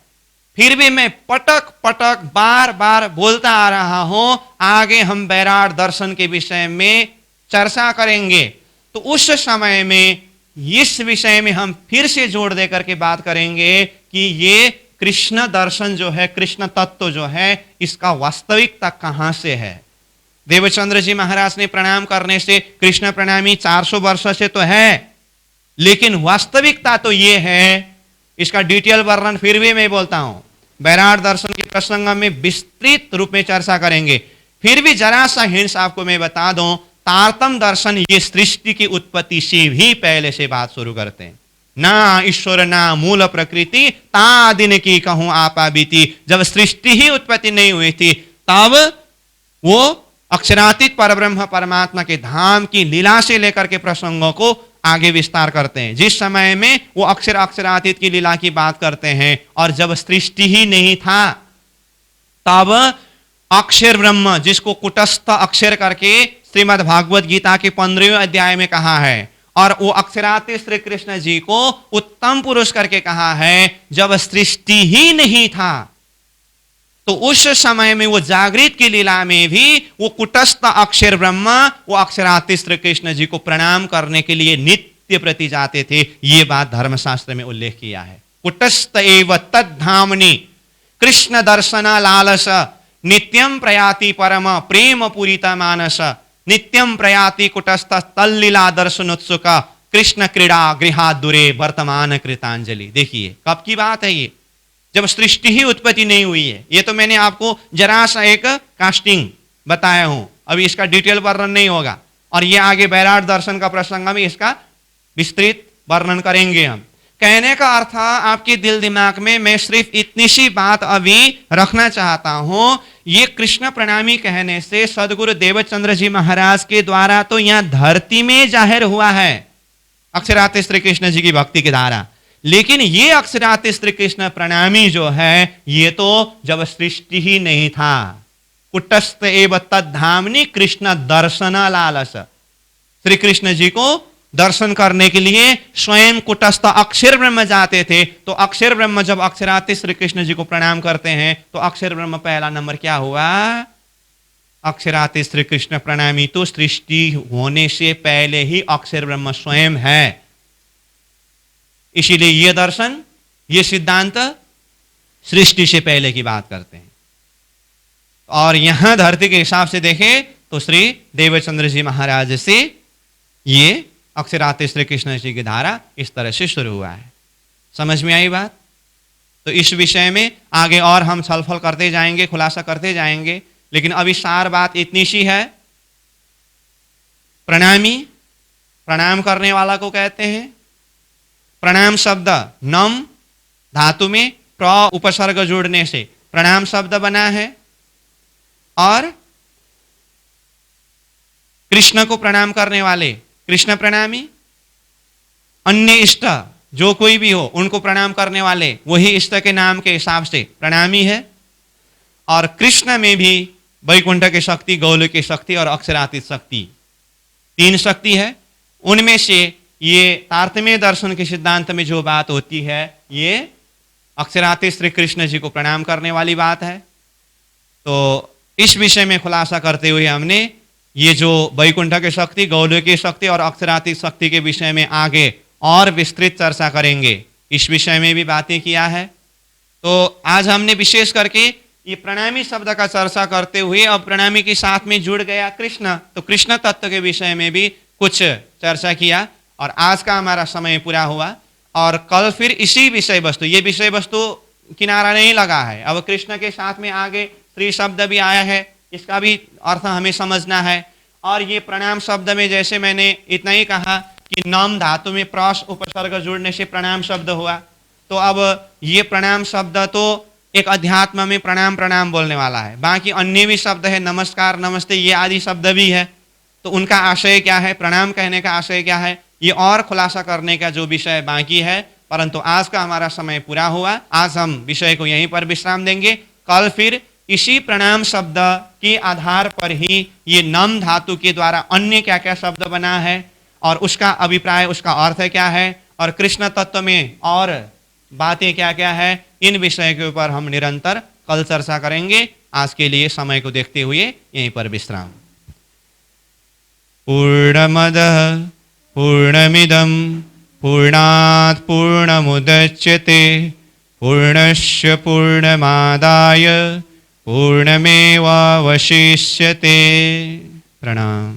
[SPEAKER 1] फिर भी मैं पटक पटक बार बार बोलता आ रहा हूं, आगे हम बैराट दर्शन के विषय में चर्चा करेंगे। तो उस समय में इस विषय में हम फिर से जोड़ दे करके बात करेंगे कि ये कृष्ण दर्शन जो है, कृष्ण तत्व जो है, इसका वास्तविकता कहां से है। देवचंद्र जी महाराज ने प्रणाम करने से कृष्ण प्रणामी 400 वर्ष से तो है,
[SPEAKER 2] लेकिन वास्तविकता तो ये है, इसका डिटेल वर्णन फिर भी मैं बोलता हूं, बैराट दर्शन के प्रसंग में विस्तृत रूप में चर्चा करेंगे। फिर भी जरा सा हिंट्स आपको मैं बता दूं, तारतम दर्शन ये सृष्टि की उत्पत्ति से भी पहले से बात शुरू करते हैं। ना ईश्वर ना मूल प्रकृति ता दिन की कहूं आपा बीती। जब सृष्टि ही उत्पत्ति नहीं हुई थी तब वो अक्षरातीत परब्रह्म परमात्मा के धाम की लीला से लेकर के प्रसंगों को आगे विस्तार करते हैं। जिस समय में वो अक्षरातीत की लीला की बात करते हैं, और जब सृष्टि ही नहीं था तब अक्षर ब्रह्म, जिसको कुटस्थ अक्षर करके श्रीमद् भागवत गीता के 15वें अध्याय में कहा है, और वो अक्षरातीत श्री कृष्ण जी को उत्तम पुरुष करके कहा है, जब सृष्टि ही नहीं था तो उस समय में वो जागृत की लीला में भी वो कुटस्थ अक्षर ब्रह्म वो अक्षरातीत श्री कृष्ण जी को प्रणाम करने के लिए नित्य प्रति जाते थे। ये बात धर्मशास्त्र में उल्लेख किया है। कुटस्थ एव तद्धामनि कृष्ण दर्शन लालस नित्यम प्रयाति परम प्रेम पूरित मानस नित्यम प्रयाति कुटस्थ तल्लीला दर्शनोत्सुक कृष्ण क्रीड़ा गृहात् दूरे वर्तमान कृतांजलि। देखिए कब की बात है ये, जब सृष्टि ही उत्पत्ति नहीं हुई है। ये तो मैंने आपको जरा सा एक कास्टिंग बताया हूं, अभी इसका डिटेल वर्णन नहीं होगा, और ये आगे बैराट दर्शन का प्रसंग में इसका विस्तृत वर्णन करेंगे हम। कहने का अर्थ आपके दिल दिमाग में मैं सिर्फ इतनी सी बात अभी रखना चाहता हूं, ये कृष्ण प्रणामी कहने से सदगुरु देवचंद्र जी महाराज के द्वारा तो यहां धरती में जाहिर हुआ है अक्षरातीत श्री कृष्ण जी की भक्ति की धारा, लेकिन ये अक्षरातीत श्री कृष्ण प्रणामी जो है ये तो जब सृष्टि ही नहीं था। कुटस्थ एव तद्धामनि कृष्ण दर्शन लालस, श्री कृष्ण जी को दर्शन करने के लिए स्वयं कुटस्थ अक्षर ब्रह्म जाते थे। तो अक्षर ब्रह्म जब अक्षरातीत श्री कृष्ण जी को प्रणाम करते हैं तो अक्षर ब्रह्म पहला नंबर क्या हुआ, अक्षरातीत श्री कृष्ण प्रणामी तो सृष्टि होने से पहले ही अक्षर ब्रह्म स्वयं है। इसीलिए ये दर्शन ये सिद्धांत सृष्टि से पहले की बात करते हैं। और यहां धरती के हिसाब से देखें तो श्री देवचंद्र जी महाराज से ये अक्षरातीत श्री कृष्ण जी की धारा इस तरह से शुरू हुआ है। समझ में आई बात? तो इस विषय में आगे और हम छलफल करते जाएंगे, खुलासा करते जाएंगे, लेकिन अभी सार बात इतनी सी है। प्रणामी, प्रणाम करने वाला को कहते हैं। प्रणाम शब्द नम धातु में प्र उपसर्ग जोड़ने से प्रणाम शब्द बना है, और कृष्ण को प्रणाम करने वाले कृष्ण प्रणामी, अन्य इष्ट जो कोई भी हो उनको प्रणाम करने वाले वही इष्ट के नाम के हिसाब से प्रणामी है। और कृष्ण में भी वैकुंठ की शक्ति, गौल की शक्ति और अक्षरातीत शक्ति, तीन शक्ति है। उनमें से ये तारतम्य दर्शन के सिद्धांत में जो बात होती है ये अक्षरातीत श्री कृष्ण जी को प्रणाम करने वाली बात है। तो इस विषय में खुलासा करते हुए हमने ये जो वैकुंठ की शक्ति, गौल की शक्ति और अक्षरातीत शक्ति के विषय में आगे और विस्तृत चर्चा करेंगे, इस विषय में भी बातें किया है। तो आज हमने विशेष करके ये प्रणामी शब्द का चर्चा करते हुए अब प्रणामी के साथ में जुड़ गया कृष्ण, तो कृष्ण तत्व के विषय में भी कुछ चर्चा किया, और आज का हमारा समय पूरा हुआ। और कल फिर इसी विषय वस्तु, ये विषय वस्तु किनारा नहीं लगा है, अब कृष्ण के साथ में आगे श्री शब्द भी आया है, इसका भी अर्थ हमें समझना है। और ये प्रणाम शब्द में जैसे मैंने इतना ही कहा कि नम धातु में प्रस उपसर्ग जुड़ने से प्रणाम शब्द हुआ, तो अब ये प्रणाम शब्द तो एक अध्यात्म में प्रणाम प्रणाम बोलने वाला है, बाकी अन्य भी शब्द है, नमस्कार नमस्ते ये आदि शब्द भी है, तो उनका आशय क्या है, प्रणाम कहने का आशय क्या है, ये और खुलासा करने का जो विषय बाकी है। परंतु आज का हमारा समय पूरा हुआ, आज हम विषय को यहीं पर विश्राम देंगे। कल फिर इसी प्रणाम शब्द के आधार पर ही ये नम धातु के द्वारा अन्य क्या क्या शब्द बना है और उसका अभिप्राय, उसका अर्थ क्या है, और कृष्ण तत्व में और बातें क्या क्या है, इन विषय के ऊपर हम निरंतर कल चर्चा करेंगे। आज के लिए समय को देखते हुए यहीं पर विश्राम। पूर्णमदः पूर्णमिदं पूर्णात् पूर्णमुदच्यते पूर्णस्य पूर्णमादाय पूर्णमेवावशिष्यते। प्रणाम।